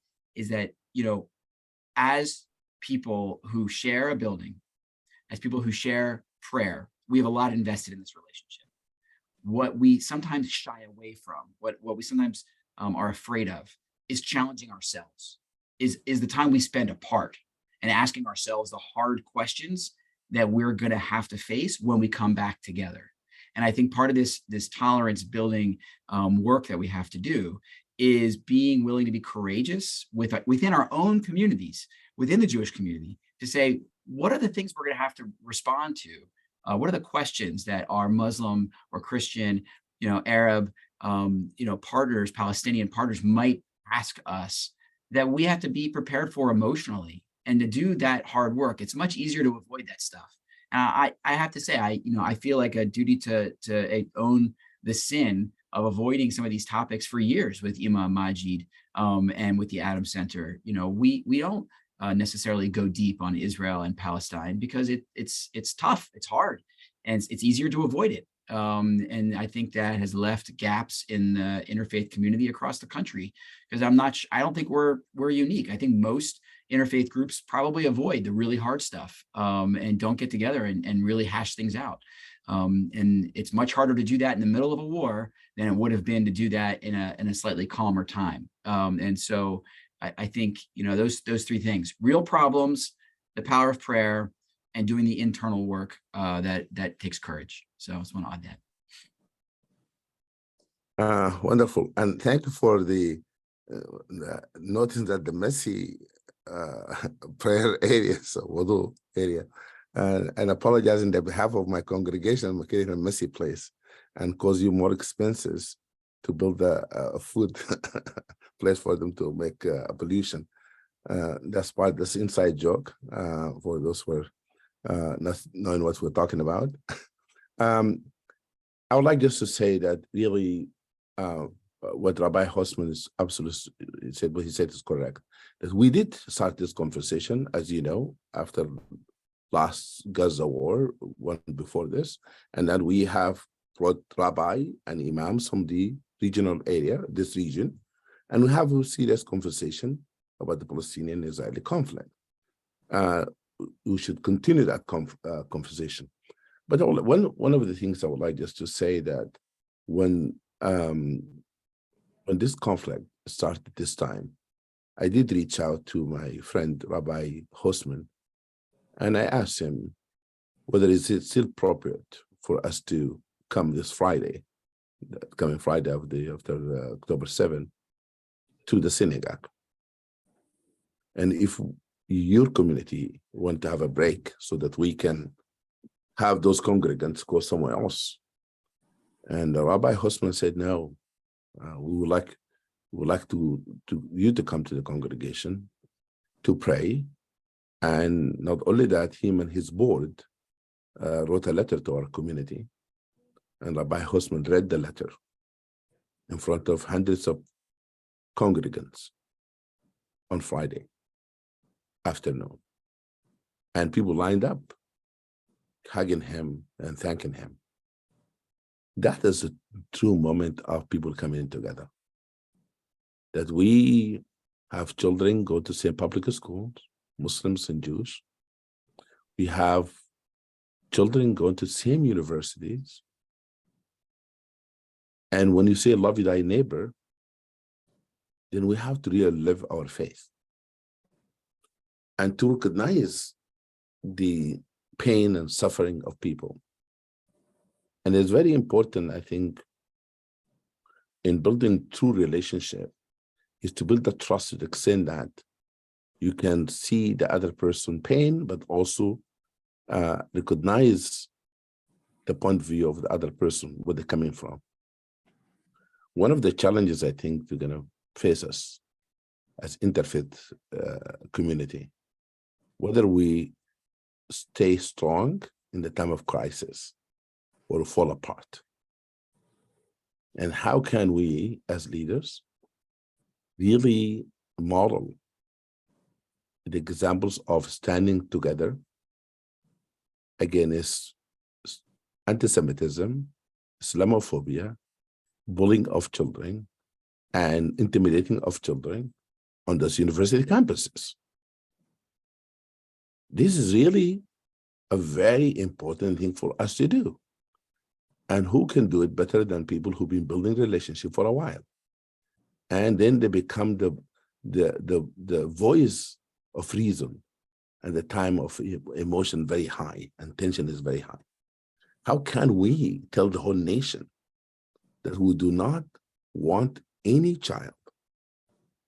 as people who share a building, as people who share prayer, we have a lot invested in this relationship. what we sometimes shy away from, what we sometimes are afraid of, is challenging ourselves, is the time we spend apart and asking ourselves the hard questions that we're going to have to face when we come back together. And I think part of this tolerance building work that we have to do is being willing to be courageous within our own communities, within the Jewish community, to say, what are the things we're going to have to respond to? What are the questions that our Muslim or Christian, Arab, partners, Palestinian partners might ask us that we have to be prepared for emotionally? And to do that hard work, it's much easier to avoid that stuff. I have to say, I feel like a duty to own the sin of avoiding some of these topics for years with Imam Majid and with the Adams Center. We don't necessarily go deep on Israel and Palestine because it's tough, it's hard, and it's easier to avoid it. And I think that has left gaps in the interfaith community across the country, because I don't think we're unique. I think most interfaith groups probably avoid the really hard stuff and don't get together and really hash things out. And it's much harder to do that in the middle of a war than it would have been to do that in a slightly calmer time. And so I think, those three things: real problems, the power of prayer, and doing the internal work that takes courage. So I just want to add that. Wonderful. And thank you for the noticing that the messy prayer area, so wudu area, and apologizing on behalf of my congregation, I'm creating a messy place and cause you more expenses to build a food place for them to make pollution. That's part of this inside joke for those who are not knowing what we're talking about. I would like just to say that really what Rabbi Hosman is absolutely said, what he said is correct. That we did start this conversation, as you know, after last Gaza war, one before this, and then we have brought rabbi and imams from the regional area, this region, and we have a serious conversation about the Palestinian-Israeli conflict. We should continue that conversation. But one of the things I would like just to say that when this conflict started this time, I did reach out to my friend Rabbi Hosman, and I asked him whether it's still appropriate for us to come this Friday, coming Friday after October 7, to the synagogue. And if your community want to have a break so that we can have those congregants go somewhere else. And Rabbi Hosman said, no, we would like you to come to the congregation to pray. And not only that, him and his board wrote a letter to our community, and Rabbi Hosman read the letter in front of hundreds of congregants on Friday afternoon. And people lined up, hugging him and thanking him. That is a true moment of people coming together. That we have children go to same public schools, Muslims and Jews. We have children going to same universities. And when you say love thy neighbor, then we have to really live our faith. And to recognize the pain and suffering of people. And it's very important, I think, in building true relationship, is to build the trust to the extent that you can see the other person's pain, but also recognize the point of view of the other person, where they're coming from. One of the challenges I think they're going to face us as interfaith community, whether we stay strong in the time of crisis or fall apart. And how can we, as leaders, really model the examples of standing together against anti-Semitism, Islamophobia, bullying of children, and intimidating of children on those university campuses? This is really a very important thing for us to do. And who can do it better than people who've been building relationship for a while? And then they become the voice of reason at the time of emotion very high and tension is very high. How can we tell the whole nation that we do not want any child,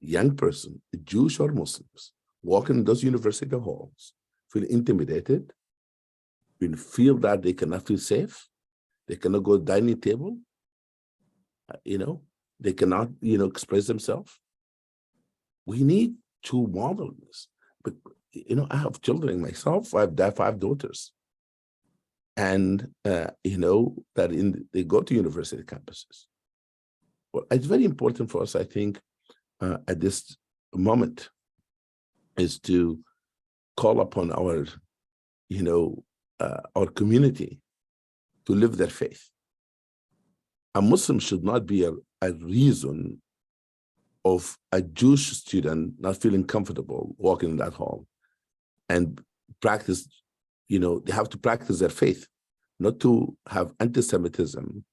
young person, Jewish or Muslims, walking in those university halls, feel intimidated, feel that they cannot feel safe, they cannot go to the dining table, they cannot, express themselves. We need to model this. But, I have children myself, I have 5 daughters. And, that they go to university campuses. Well, it's very important for us, I think, at this moment, is to call upon our community to live their faith. A Muslim should not be a reason of a Jewish student not feeling comfortable walking in that hall and practice, they have to practice their faith, not to have anti-Semitism,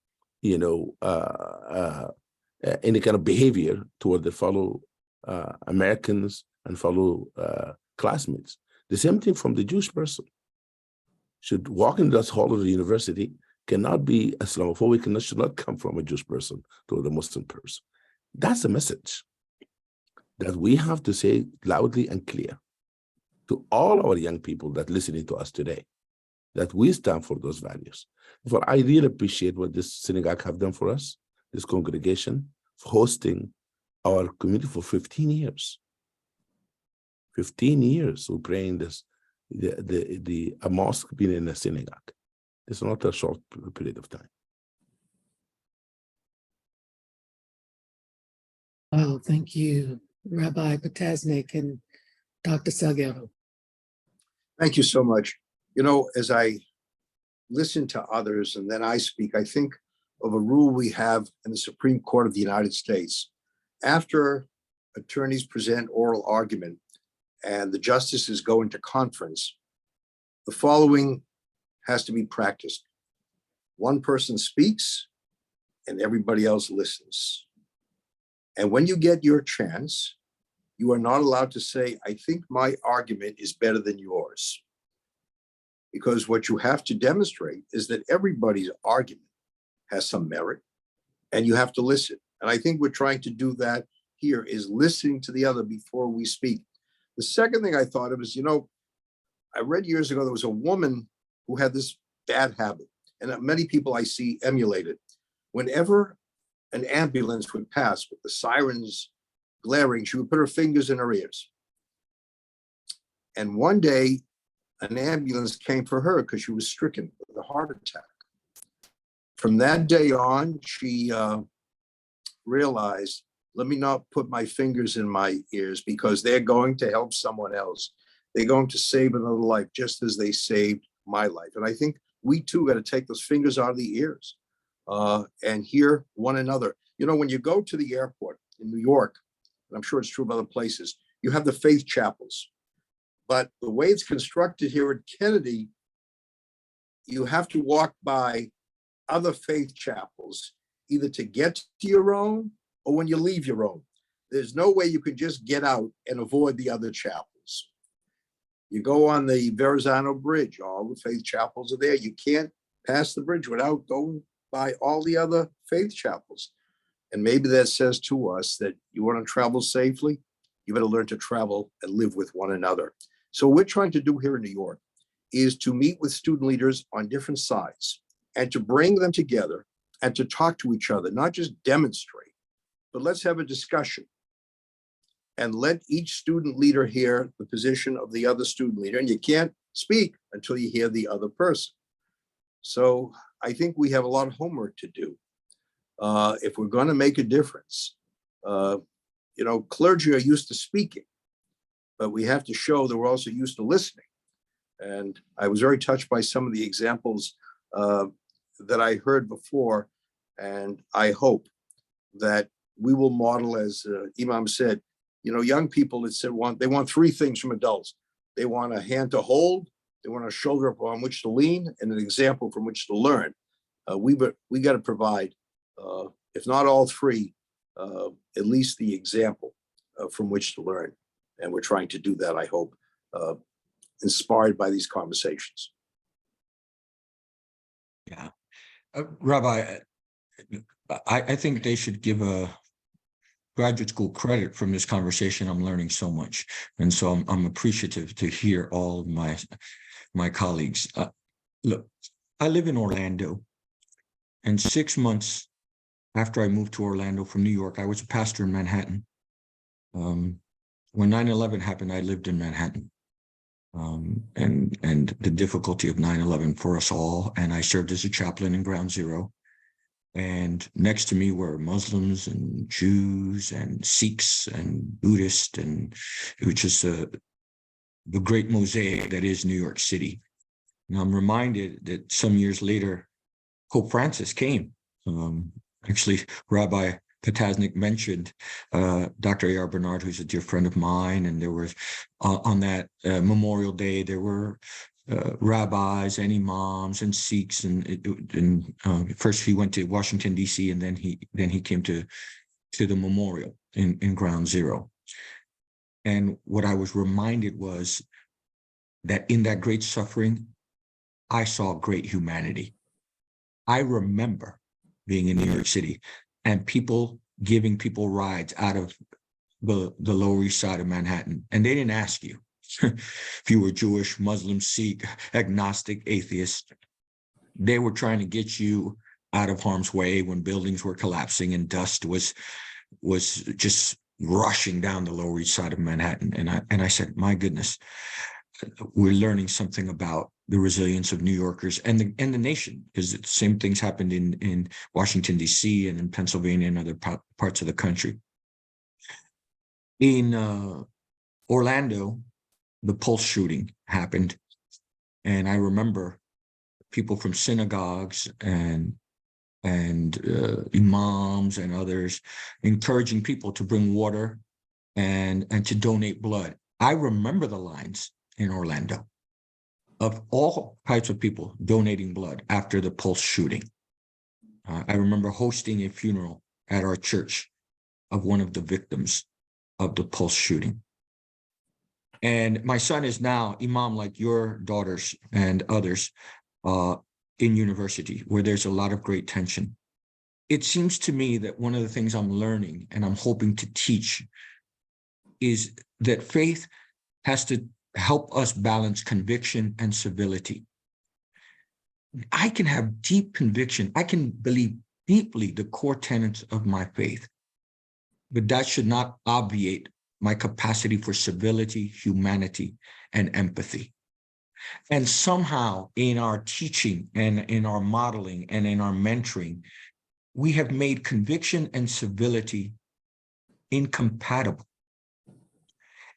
any kind of behavior toward the fellow Americans and fellow classmates. The same thing from the Jewish person. Should walk in that hall of the university cannot be Islamophobic and should not come from a Jewish person to the Muslim person. That's a message that we have to say loudly and clear to all our young people that listening to us today, that we stand for those values. For I really appreciate what this synagogue have done for us, this congregation, for hosting our community for 15 years. 15 years we pray in this, a mosque being in a synagogue. It's not a short period of time. Oh, thank you, Rabbi Potasnik and Dr. Salguero. Thank you so much. As I listen to others and then I speak, I think of a rule we have in the Supreme Court of the United States. After attorneys present oral argument and the justices go into conference, the following has to be practiced. One person speaks and everybody else listens. And when you get your chance, you are not allowed to say, I think my argument is better than yours. Because what you have to demonstrate is that everybody's argument has some merit and you have to listen. And I think we're trying to do that here, is listening to the other before we speak. The second thing I thought of is, I read years ago, there was a woman who had this bad habit, and many people I see emulate it. Whenever an ambulance would pass with the sirens blaring, she would put her fingers in her ears. And one day, an ambulance came for her because she was stricken with a heart attack. From that day on, she realized, let me not put my fingers in my ears because they're going to help someone else. They're going to save another life just as they saved my life. And I think we too got to take those fingers out of the ears and hear one another. When you go to the airport in New York, and I'm sure it's true of other places, you have the faith chapels. But the way it's constructed here at Kennedy, you have to walk by other faith chapels, either to get to your own or when you leave your own. There's no way you can just get out and avoid the other chapels. You go on the Verrazano Bridge, all the faith chapels are there. You can't pass the bridge without going by all the other faith chapels. And maybe that says to us that you want to travel safely, you better learn to travel and live with one another. So what we're trying to do here in New York is to meet with student leaders on different sides and to bring them together and to talk to each other, not just demonstrate, but let's have a discussion and let each student leader hear the position of the other student leader. And you can't speak until you hear the other person. So I think we have a lot of homework to do if we're going to make a difference. Clergy are used to speaking, but we have to show that we're also used to listening. And I was very touched by some of the examples that I heard before. And I hope that we will model, as Imam said, young people that they want 3 things from adults. They want a hand to hold, they want a shoulder upon which to lean, and an example from which to learn. we got to provide, if not all three, at least the example from which to learn. And we're trying to do that, I hope, inspired by these conversations. Yeah. Rabbi, I think they should give a graduate school credit from this conversation. I'm learning so much. And so I'm appreciative to hear all of my colleagues. Look, I live in Orlando, and 6 months after I moved to Orlando from New York, I was a pastor in Manhattan. When 9/11 happened, I lived in Manhattan. And the difficulty of 9/11 for us all. And I served as a chaplain in Ground Zero. And next to me were Muslims and Jews and Sikhs and Buddhists, and it was just the great mosaic that is New York City. And I'm reminded that some years later, Pope Francis came. Actually, Rabbi Potasnik mentioned Dr. A.R. Bernard, who's a dear friend of mine, and there was on that Memorial Day, there were rabbis and imams and Sikhs, and first he went to Washington D.C. and then he came to the memorial in Ground Zero. And what I was reminded was that in that great suffering, I saw great humanity. I remember being in New York City and people giving people rides out of the Lower East Side of Manhattan, and they didn't ask you if you were Jewish, Muslim, Sikh, agnostic, atheist. They were trying to get you out of harm's way when buildings were collapsing and dust was just rushing down the Lower East Side of Manhattan. And I said, my goodness, we're learning something about the resilience of New Yorkers and the nation, because the same things happened in Washington, D.C. and in Pennsylvania and other parts of the country. In Orlando, the Pulse shooting happened. And I remember people from synagogues and imams and others encouraging people to bring water and to donate blood. I remember the lines in Orlando of all types of people donating blood after the Pulse shooting. I remember hosting a funeral at our church of one of the victims of the Pulse shooting. And my son is now imam, like your daughters and others, in university, where there's a lot of great tension. It seems to me that one of the things I'm learning and I'm hoping to teach is that faith has to help us balance conviction and civility. I can have deep conviction. I can believe deeply the core tenets of my faith, but that should not obviate my capacity for civility, humanity, and empathy. And somehow in our teaching and in our modeling and in our mentoring, we have made conviction and civility incompatible.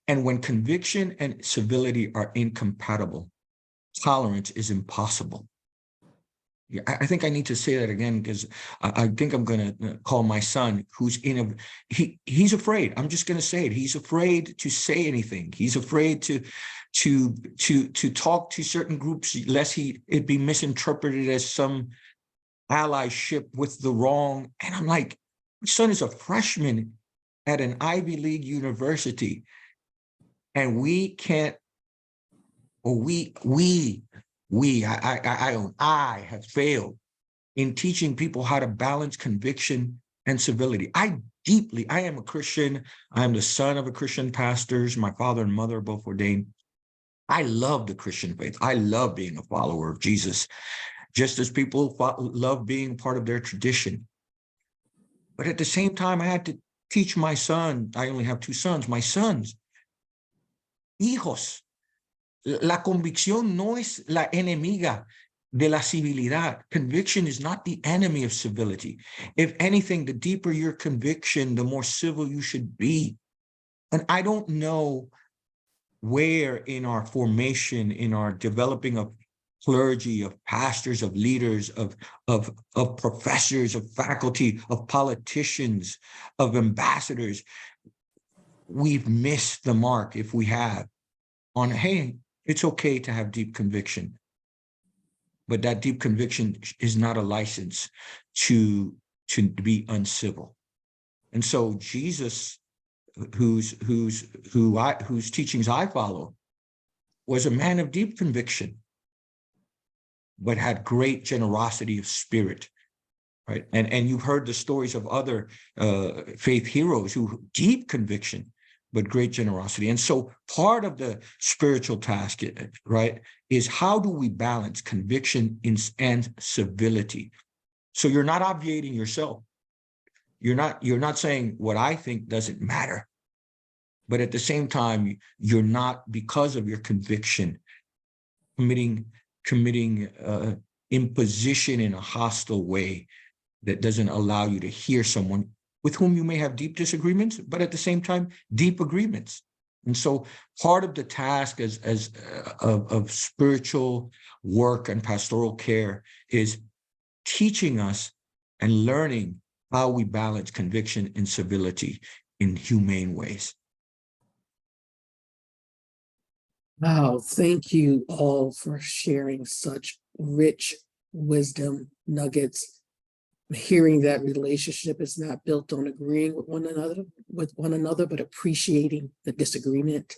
And when conviction and civility are incompatible, tolerance is impossible. Yeah, I think I need to say that again, because I think I'm going to call my son, who's he's afraid. I'm just going to say it. He's afraid to say anything. He's afraid to talk to certain groups, lest it be misinterpreted as some allyship with the wrong. And I'm like, my son is a freshman at an Ivy League university, and we can't, or I have failed in teaching people how to balance conviction and civility. I am a Christian. I am the son of a Christian pastors. My father and mother are both ordained. I love the Christian faith. I love being a follower of Jesus, just as people love being part of their tradition. But at the same time, I had to teach my son. I only have two sons. My sons, hijos, la convicción no es la enemiga de la civilidad. Conviction is not the enemy of civility. If anything, the deeper your conviction, the more civil you should be. And I don't know where in our formation, in our developing of clergy, of pastors, of leaders, of professors, of faculty, of politicians, of ambassadors, we've missed the mark, if we have, on, hey, it's okay to have deep conviction. but that deep conviction is not a license to be uncivil. And so Jesus, whose teachings I follow, was a man of deep conviction, but had great generosity of spirit, right? And you've heard the stories of other faith heroes who deep conviction, but great generosity. And so part of the spiritual task, right, is how do we balance conviction and civility? So you're not obviating yourself. You're not saying what I think doesn't matter, but at the same time, you're not, because of your conviction, committing imposition in a hostile way that doesn't allow you to hear someone with whom you may have deep disagreements, but at the same time, deep agreements. And so part of the task of spiritual work and pastoral care is teaching us and learning how we balance conviction and civility in humane ways. Wow, thank you all for sharing such rich wisdom nuggets. Hearing that relationship is not built on agreeing with one another, but appreciating the disagreement.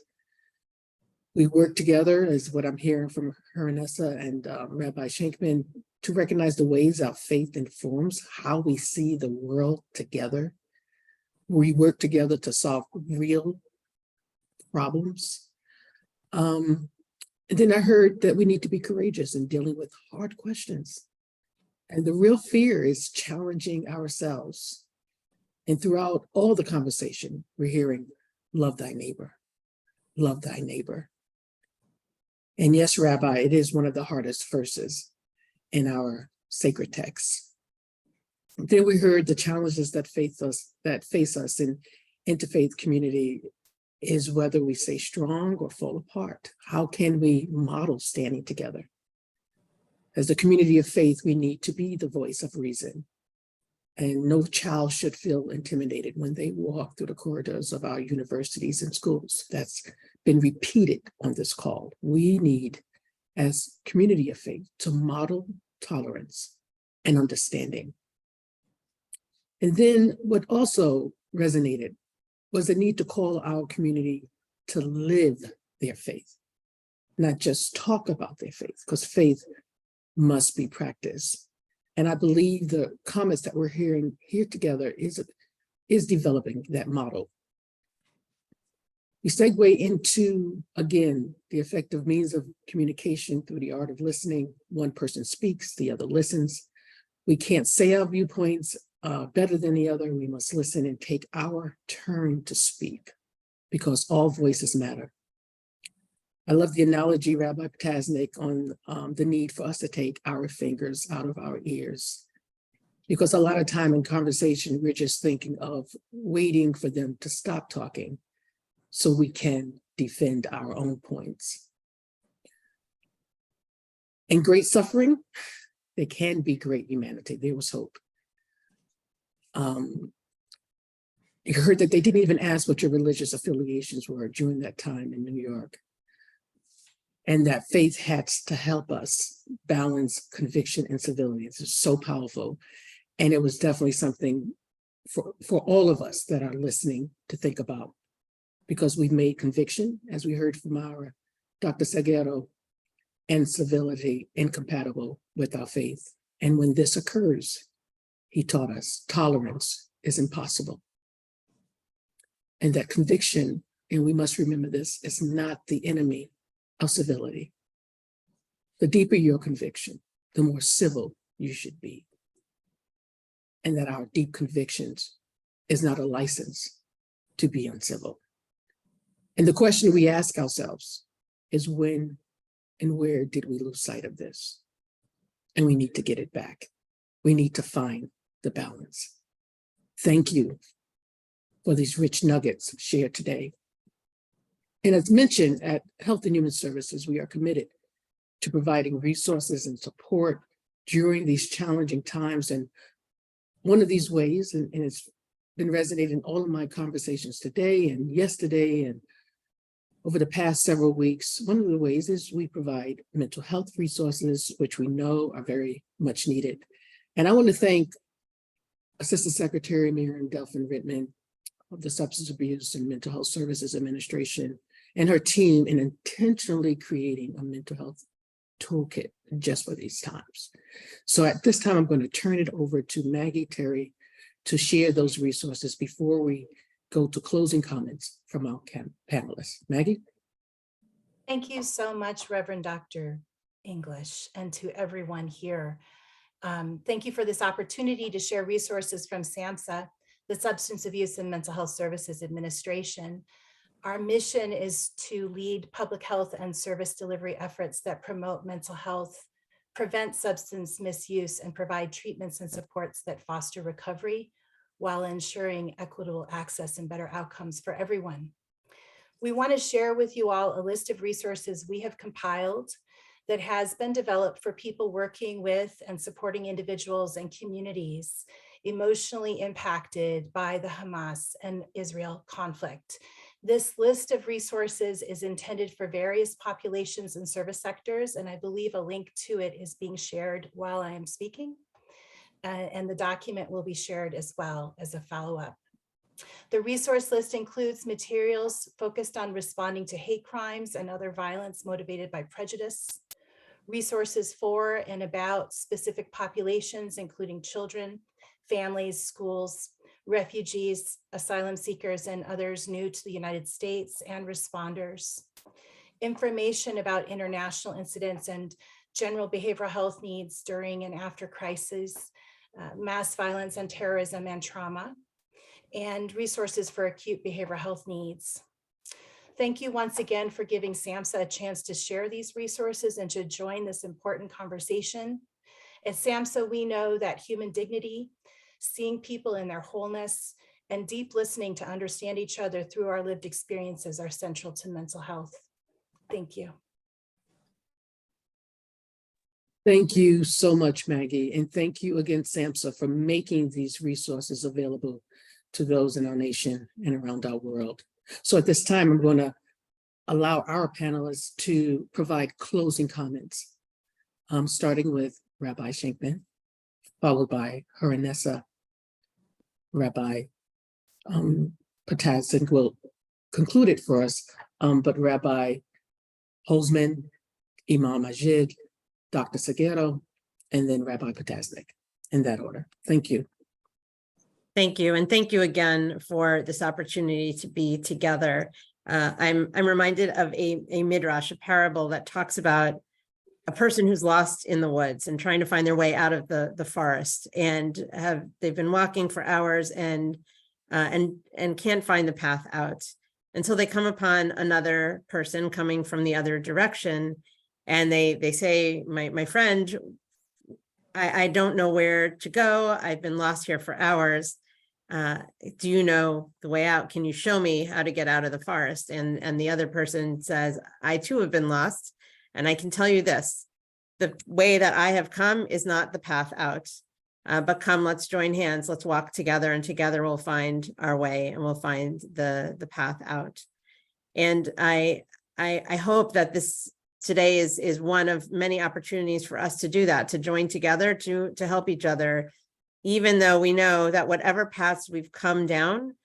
We work together, is what I'm hearing from Haranessa and Rabbi Shankman, to recognize the ways our faith informs how we see the world together. We work together to solve real problems. And then I heard that we need to be courageous in dealing with hard questions. And the real fear is challenging ourselves. And throughout all the conversation, we're hearing, love thy neighbor, love thy neighbor. And yes, Rabbi, it is one of the hardest verses in our sacred texts. Then we heard the challenges that face us in interfaith community is whether we stay strong or fall apart. How can we model standing together? As a community of faith, we need to be the voice of reason. And no child should feel intimidated when they walk through the corridors of our universities and schools. That's been repeated on this call. We need, as community of faith, to model tolerance and understanding. And then what also resonated was the need to call our community to live their faith, not just talk about their faith, because faith must be practiced. And I believe the comments that we're hearing here together is developing that model. We segue into, again, the effective means of communication through the art of listening. One person speaks, the other listens. We can't say our viewpoints better than the other. We must listen and take our turn to speak, because all voices matter. I love the analogy, Rabbi Ptaznik, on the need for us to take our fingers out of our ears, because a lot of time in conversation, we're just thinking of waiting for them to stop talking so we can defend our own points. In great suffering, there can be great humanity. There was hope. You heard that they didn't even ask what your religious affiliations were during that time in New York. And that faith had to help us balance conviction and civility. It's so powerful. And it was definitely something for all of us that are listening to think about, because we've made conviction, as we heard from our Dr. Seguero, and civility incompatible with our faith. And when this occurs, he taught us tolerance is impossible. And that conviction, and we must remember this, is not the enemy of civility. The deeper your conviction, the more civil you should be. And that our deep convictions is not a license to be uncivil. And the question we ask ourselves is, when and where did we lose sight of this? And we need to get it back. We need to find the balance. Thank you for these rich nuggets shared today. And as mentioned, at Health and Human Services, we are committed to providing resources and support during these challenging times. And one of these ways, and it's been resonating in all of my conversations today and yesterday, and Over the past several weeks, one of the ways is we provide mental health resources, which we know are very much needed. And I want to thank Assistant Secretary Miriam Delphin-Rittman of the Substance Abuse and Mental Health Services Administration and her team in intentionally creating a mental health toolkit just for these times. So at this time, I'm going to turn it over to Maggie Terry to share those resources before we go to closing comments from our panelists. Maggie? Thank you so much, Reverend Dr. English, and to everyone here. Thank you for this opportunity to share resources from SAMHSA, the Substance Abuse and Mental Health Services Administration. Our mission is to lead public health and service delivery efforts that promote mental health, prevent substance misuse, and provide treatments and supports that foster recovery while ensuring equitable access and better outcomes for everyone. We want to share with you all a list of resources we have compiled that has been developed for people working with and supporting individuals and communities emotionally impacted by the Hamas and Israel conflict. This list of resources is intended for various populations and service sectors, and I believe a link to it is being shared while I am speaking. And the document will be shared as well as a follow-up. The resource list includes materials focused on responding to hate crimes and other violence motivated by prejudice, resources for and about specific populations, including children, families, schools, refugees, asylum seekers, and others new to the United States, and responders. Information about international incidents and general behavioral health needs during and after crises, mass violence and terrorism and trauma, and resources for acute behavioral health needs. Thank you once again for giving SAMHSA a chance to share these resources and to join this important conversation. At SAMHSA, we know that human dignity, seeing people in their wholeness, and deep listening to understand each other through our lived experiences are central to mental health. Thank you. Thank you so much, Maggie. And thank you again, SAMHSA, for making these resources available to those in our nation and around our world. So at this time, I'm going to allow our panelists to provide closing comments, starting with Rabbi Shankman, followed by Haranessa. Rabbi Potaznik will conclude it for us, but Rabbi Holzman, Imam Majid, Dr. Seguero, and then Rabbi Potaznik, in that order. Thank you. Thank you. And thank you again for this opportunity to be together. I'm reminded of a midrash, a parable that talks about a person who's lost in the woods and trying to find their way out of the forest, and they've been walking for hours and can't find the path out until they come upon another person coming from the other direction, and they say, my friend, I don't know where to go. I've been lost here for hours. Do you know the way out? Can you show me how to get out of the forest? And the other person says, I too have been lost. And I can tell you this, the way that I have come is not the path out, but come, let's join hands, let's walk together, and together we'll find our way and we'll find the path out. And I hope that this today is one of many opportunities for us to do that, to join together, to help each other, even though we know that whatever paths we've come down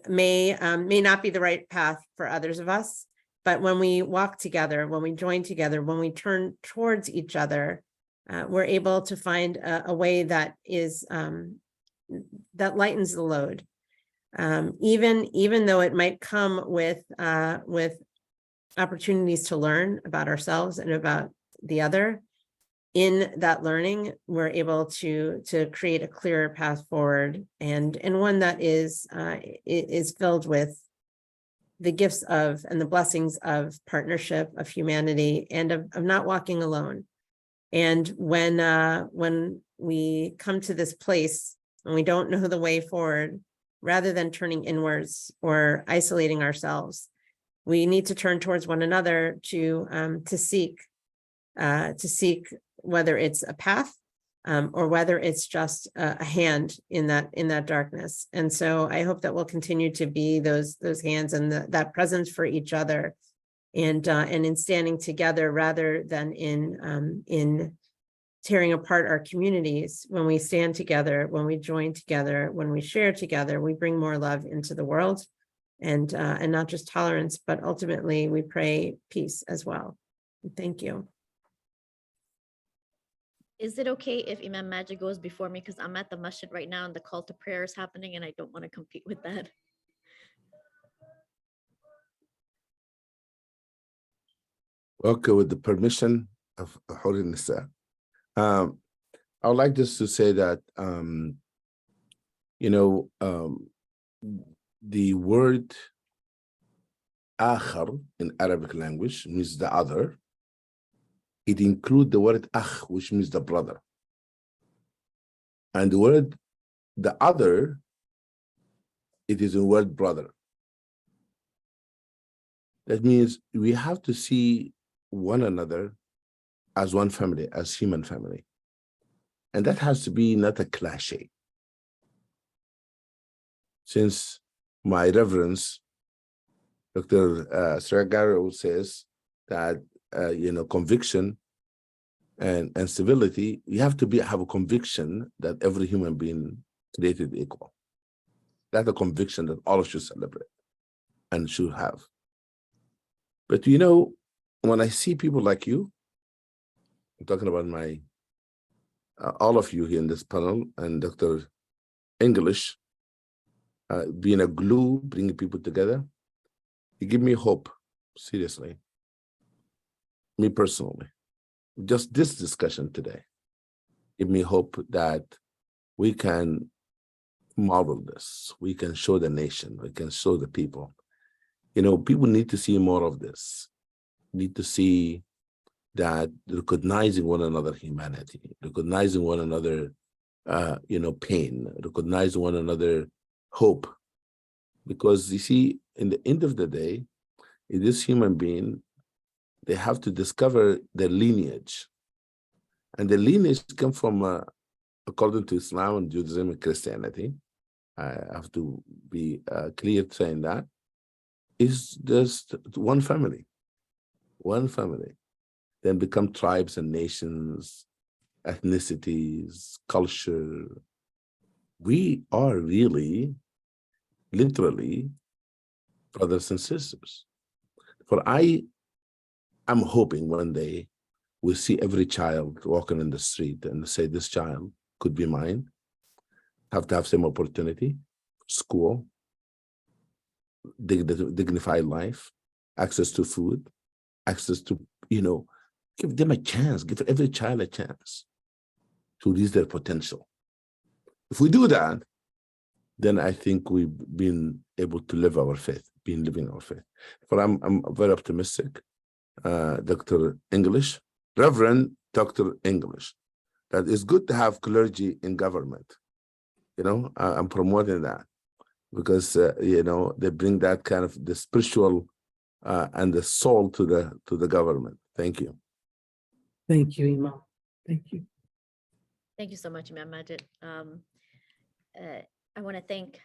may not be the right path for others of us. But when we walk together, when we join together, when we turn towards each other, we're able to find a way that is that lightens the load, even though it might come with opportunities to learn about ourselves and about the other. In that learning, we're able to create a clearer path forward, and one that is filled with the gifts of and the blessings of partnership, of humanity, and of not walking alone. And when we come to this place and we don't know the way forward, rather than turning inwards or isolating ourselves, we need to turn towards one another to seek whether it's a path or whether it's just a hand in that darkness. And so I hope that we'll continue to be those hands and that presence for each other and in standing together rather than in tearing apart our communities. When we stand together, when we join together, when we share together, we bring more love into the world, and not just tolerance, but ultimately we pray peace as well. Thank you. Is it okay if Imam Majid goes before me? Because I'm at the masjid right now and the call to prayer is happening and I don't want to compete with that. Okay, with the permission of Holiness, I would like just to say that, the word akhar in Arabic language means the other. It includes the word akh, which means the brother. And the word the other, it is a word brother. That means we have to see one another as one family, as human family. And that has to be not a cliche. Since my reverence, Dr. Sragaro says that, conviction and civility, you have to have a conviction that every human being created equal. That's a conviction that all should celebrate and should have. But when I see people like you, I'm talking about all of you here in this panel, and Dr. English, being a glue, bringing people together, you give me hope, seriously. Me personally, just this discussion today, give me hope that we can model this. We can show the nation, we can show the people. People need to see more of this, need to see that recognizing one another humanity, recognizing one another, pain, recognizing one another hope. Because you see, in the end of the day, in this human being, they have to discover their lineage. And the lineage come from, according to Islam and Judaism and Christianity, I have to be clear saying that, is just one family, then become tribes and nations, ethnicities, culture. We are really, literally, brothers and sisters. For I'm hoping one day we'll see every child walking in the street and say, this child could be mine, have to have same opportunity, school, dignified life, access to food, access to, give them a chance, give every child a chance to reach their potential. If we do that, then I think we've been able to live our faith, living our faith. But I'm very optimistic, Dr. English, Reverend Dr. English, that it's good to have clergy in government. I'm promoting that because, they bring that kind of the spiritual and the soul to the government. Thank you. Thank you, Imam. Thank you. Thank you so much, Imam Majid. I want to thank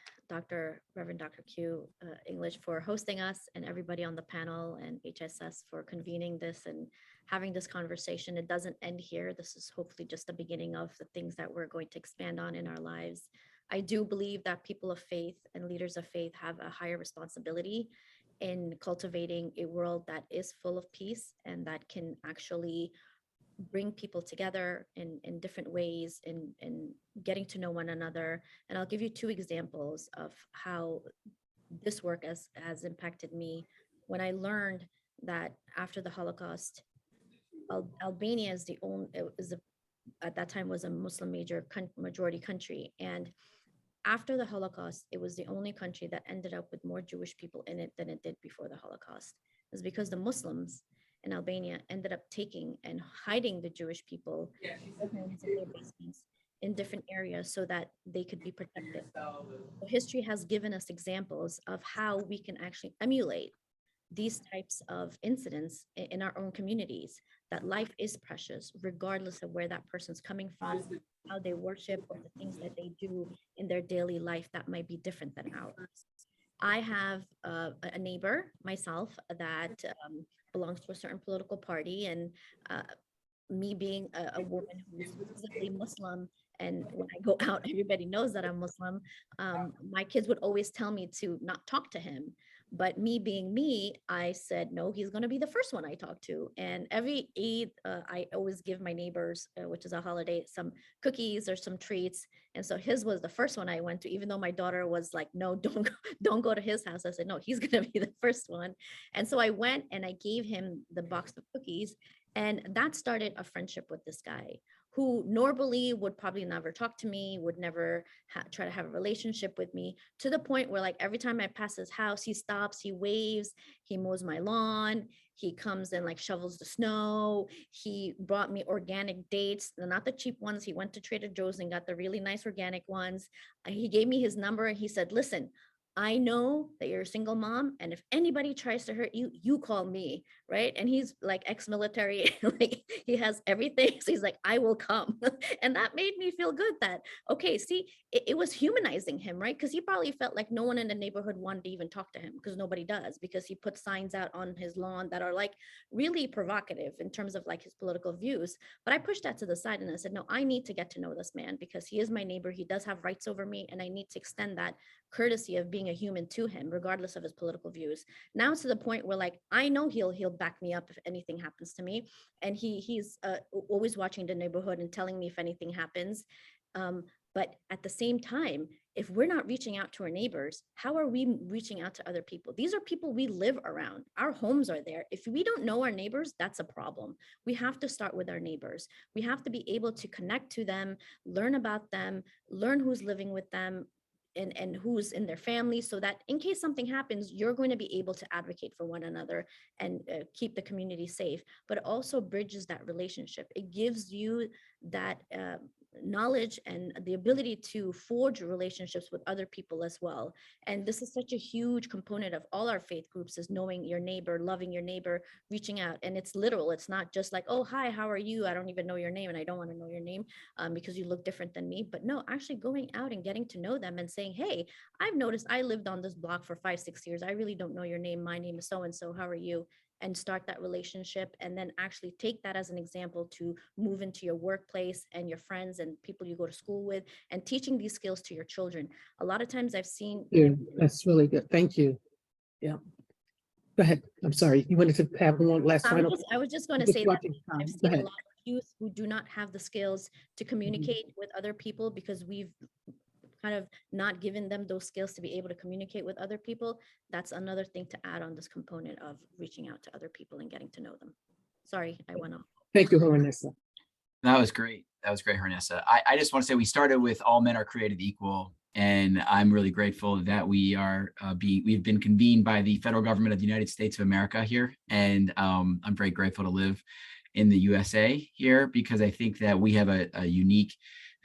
Reverend Dr. Q English for hosting us, and everybody on the panel, and HSS for convening this and having this conversation. It doesn't end here. This is hopefully just the beginning of the things that we're going to expand on in our lives. I do believe that people of faith and leaders of faith have a higher responsibility in cultivating a world that is full of peace and that can actually bring people together in different ways, in getting to know one another. And I'll give you two examples of how this work has impacted me. When I learned that after the Holocaust, Albania is at that time was a Muslim majority country. And after the Holocaust, it was the only country that ended up with more Jewish people in it than it did before the Holocaust. It was because the Muslims in Albania ended up taking and hiding the Jewish people in their homes and their basements in different areas so that they could be protected. So history has given us examples of how we can actually emulate these types of incidents in our own communities, that life is precious, regardless of where that person's coming from, how they worship, or the things that they do in their daily life that might be different than ours. I have a neighbor myself that belongs to a certain political party, and me being a woman who's visibly Muslim, and when I go out, everybody knows that I'm Muslim. My kids would always tell me to not talk to him. But me being me, I said, no, he's going to be the first one I talk to. And every Eid, I always give my neighbors, which is a holiday, some cookies or some treats. And so his was the first one I went to, even though my daughter was like, no, don't go to his house. I said, no, he's going to be the first one. And so I went and I gave him the box of cookies. And that started a friendship with this guy who normally would probably never talk to me, would never try to have a relationship with me, to the point where like every time I pass his house, he stops, he waves, he mows my lawn, he comes and like shovels the snow. He brought me organic dates, not the cheap ones. He went to Trader Joe's and got the really nice organic ones. He gave me his number and he said, listen, I know that you're a single mom, and if anybody tries to hurt you, you call me, right? And he's like ex-military, like he has everything. So he's like, I will come. And that made me feel good that, okay, see, it was humanizing him, right? Because he probably felt like no one in the neighborhood wanted to even talk to him, because nobody does, because he put signs out on his lawn that are like really provocative in terms of like his political views. But I pushed that to the side and I said, no, I need to get to know this man because he is my neighbor. He does have rights over me, and I need to extend that courtesy of being a human to him, regardless of his political views. Now it's to the point where like, I know he'll back me up if anything happens to me. And he's always watching the neighborhood and telling me if anything happens. But at the same time, if we're not reaching out to our neighbors, how are we reaching out to other people? These are people we live around. Our homes are there. If we don't know our neighbors, that's a problem. We have to start with our neighbors. We have to be able to connect to them, learn about them, learn who's living with them, and who's in their family, so that in case something happens, you're going to be able to advocate for one another and keep the community safe. But it also bridges that relationship. It gives you that knowledge and the ability to forge relationships with other people as well. And this is such a huge component of all our faith groups, is knowing your neighbor, loving your neighbor, reaching out. And it's literal. It's not just like, oh, hi, how are you? I don't even know your name, and I don't want to know your name because you look different than me. But no, actually going out and getting to know them and saying, hey, I've noticed I lived on this block for 5-6 years. I really don't know your name. My name is so-and-so. How are you? And start that relationship, and then actually take that as an example to move into your workplace and your friends and people you go to school with, and teaching these skills to your children. A lot of times I've seen. Yeah, that's really good. Thank you. Yeah. Go ahead. I'm sorry. You wanted to have one last final. I was just going to Just say that watching time. I've Go seen a ahead. lot of youth who do not have the skills to communicate with other people because we've kind of not given them those skills to be able to communicate with other people. That's another thing to add on this component of reaching out to other people and getting to know them. Sorry, I went off. Thank you, Vanessa. That was great. That was great, Hernessa. I just want to say we started with all men are created equal, and I'm really grateful that we've been convened by the federal government of the United States of America here, and I'm very grateful to live in the USA here, because I think that we have a unique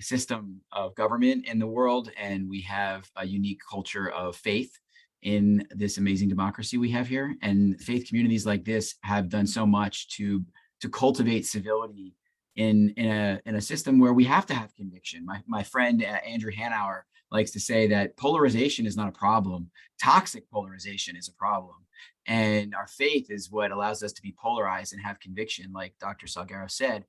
system of government in the world, and we have a unique culture of faith in this amazing democracy we have here. And faith communities like this have done so much to cultivate civility in a system where we have to have conviction. My friend Andrew Hanauer likes to say that polarization is not a problem. Toxic polarization is a problem. And our faith is what allows us to be polarized and have conviction, like Dr. Salguero said.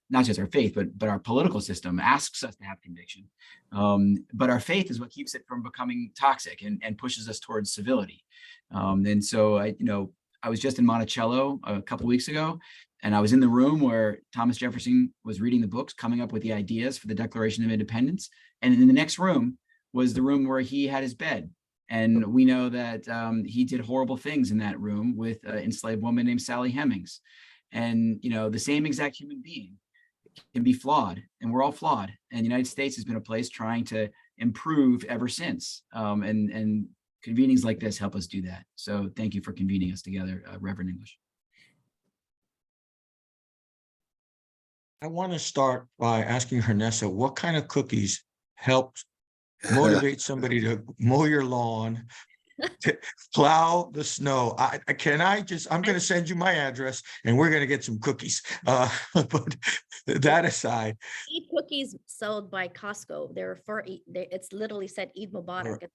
Not just our faith, but our political system asks us to have conviction. But our faith is what keeps it from becoming toxic and pushes us towards civility. And so I was just in Monticello a couple of weeks ago, and I was in the room where Thomas Jefferson was reading the books, coming up with the ideas for the Declaration of Independence. And in the next room was the room where he had his bed. And we know that he did horrible things in that room with an enslaved woman named Sally Hemings. And, the same exact human being can be flawed, and we're all flawed. And the United States has been a place trying to improve ever since. And convenings like this help us do that. So thank you for convening us together, Reverend English. I want to start by asking Hernessa, what kind of cookies helped motivate somebody to mow your lawn, Plow the snow. I'm going to send you my address and we're going to get some cookies. But that aside, Eat cookies sold by Costco. They're for it's literally said Eid Mubarak.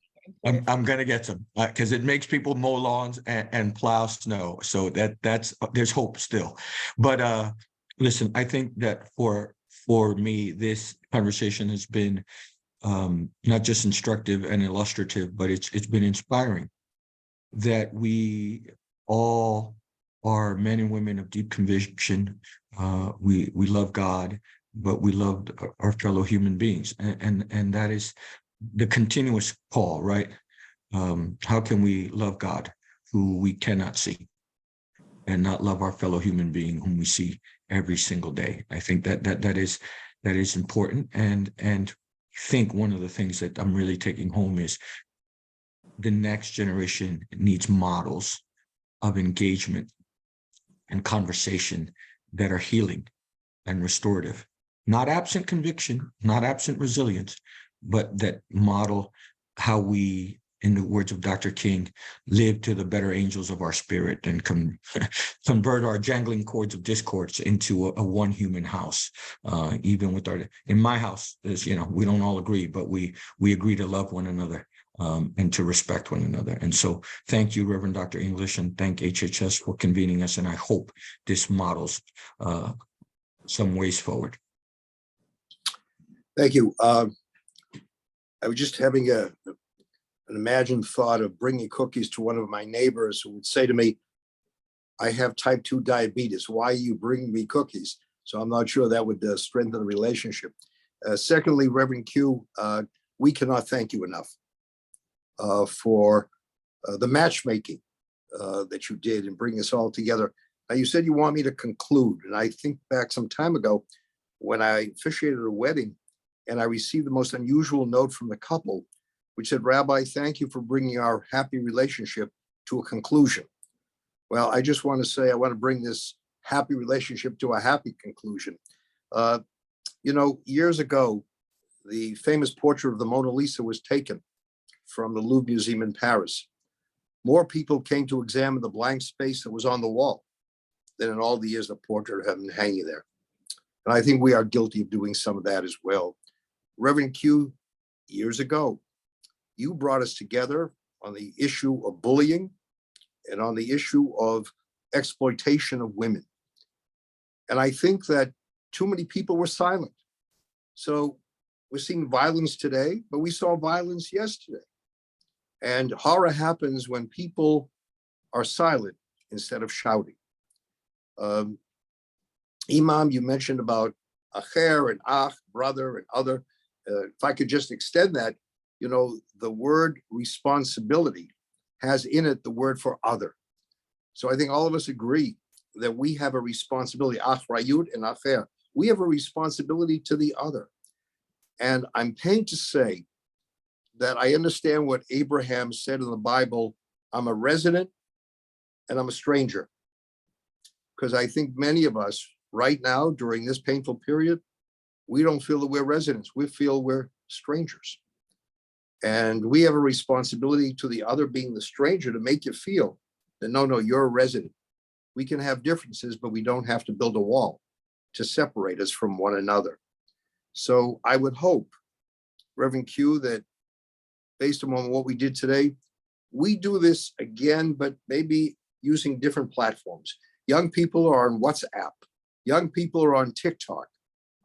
I'm going to get some because it makes people mow lawns and plow snow. So there's hope still. But listen, I think that for me, this conversation has been not just instructive and illustrative, but it's been inspiring that we all are men and women of deep conviction. We love God, but we love our fellow human beings, and that is the continuous call, right? How can we love God, who we cannot see, and not love our fellow human being, whom we see every single day? I think that is important, and I think one of the things that I'm really taking home is the next generation needs models of engagement and conversation that are healing and restorative, not absent conviction, not absent resilience, but that model how we, in the words of Dr. King, live to the better angels of our spirit and convert our jangling chords of discords into a one human house. Even with in my house, we don't all agree, but we agree to love one another and to respect one another. And so thank you, Reverend Dr. English, and thank HHS for convening us. And I hope this models some ways forward. Thank you. I was just having an imagined thought of bringing cookies to one of my neighbors who would say to me, I have type 2 diabetes. Why are you bringing me cookies? So I'm not sure that would strengthen the relationship. Secondly, Reverend Q, we cannot thank you enough for the matchmaking that you did and bring us all together. Now, you said you want me to conclude, and I think back some time ago when I officiated a wedding and I received the most unusual note from the couple, which said, Rabbi, thank you for bringing our happy relationship to a conclusion. Well, I just want to say, I want to bring this happy relationship to a happy conclusion. Years ago, the famous portrait of the Mona Lisa was taken from the Louvre Museum in Paris. More people came to examine the blank space that was on the wall than in all the years the portrait had been hanging there. And I think we are guilty of doing some of that as well. Reverend Q, years ago, you brought us together on the issue of bullying and on the issue of exploitation of women. And I think that too many people were silent. So we're seeing violence today, but we saw violence yesterday. And horror happens when people are silent instead of shouting. Imam, you mentioned about acher and ach, brother and other. If I could just extend that, the word responsibility has in it the word for other. So I think all of us agree that we have a responsibility, achrayut and acher. We have a responsibility to the other. And I'm pained to say that I understand what Abraham said in the Bible, I'm a resident and I'm a stranger. Because I think many of us right now during this painful period, we don't feel that we're residents, we feel we're strangers. And we have a responsibility to the other, being the stranger, to make you feel that no, you're a resident. We can have differences, but we don't have to build a wall to separate us from one another. So I would hope, Reverend Q, that based on what we did today, we do this again, but maybe using different platforms. Young people are on WhatsApp. Young people are on TikTok.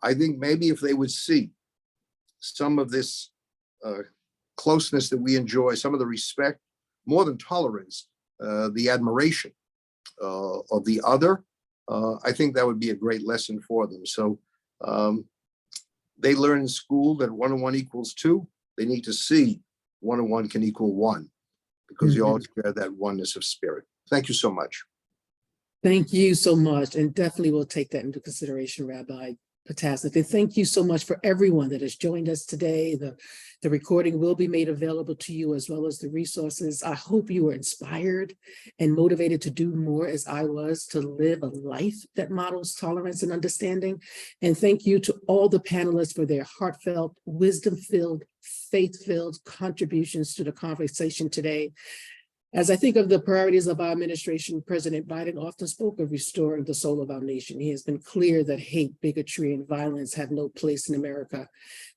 I think maybe if they would see some of this closeness that we enjoy, some of the respect, more than tolerance, the admiration of the other, I think that would be a great lesson for them. So they learn in school that 1 and 1 equals 2. They need to see 1 and 1 can equal 1, because you all share that oneness of spirit. Thank you so much. Thank you so much. And definitely we'll take that into consideration, Rabbi. Fantastic. And thank you so much for everyone that has joined us today. The recording will be made available to you as well as the resources. I hope you were inspired and motivated to do more as I was, to live a life that models tolerance and understanding. And thank you to all the panelists for their heartfelt, wisdom-filled, faith-filled contributions to the conversation today. As I think of the priorities of our administration, President Biden often spoke of restoring the soul of our nation. He has been clear that hate, bigotry, and violence have no place in America.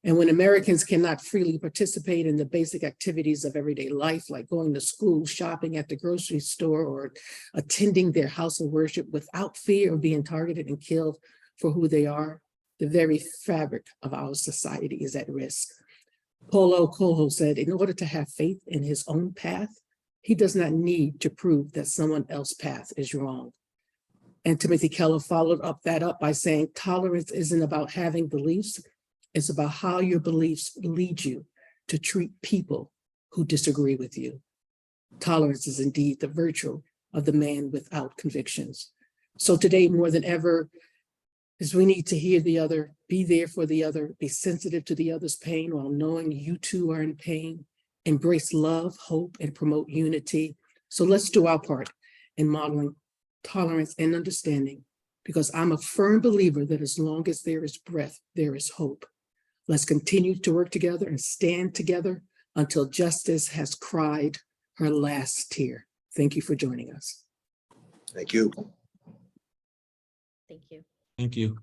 And when Americans cannot freely participate in the basic activities of everyday life, like going to school, shopping at the grocery store, or attending their house of worship without fear of being targeted and killed for who they are, the very fabric of our society is at risk. Paulo Coelho said, in order to have faith in his own path, he does not need to prove that someone else's path is wrong. And Timothy Keller followed that up by saying, tolerance isn't about having beliefs, it's about how your beliefs lead you to treat people who disagree with you. Tolerance is indeed the virtue of the man without convictions. So today, more than ever, is we need to hear the other, be there for the other, be sensitive to the other's pain while knowing you too are in pain. Embrace love, hope, and promote unity. So let's do our part in modeling tolerance and understanding, because I'm a firm believer that as long as there is breath, there is hope. Let's continue to work together and stand together until justice has cried her last tear. Thank you for joining us. Thank you. Thank you. Thank you.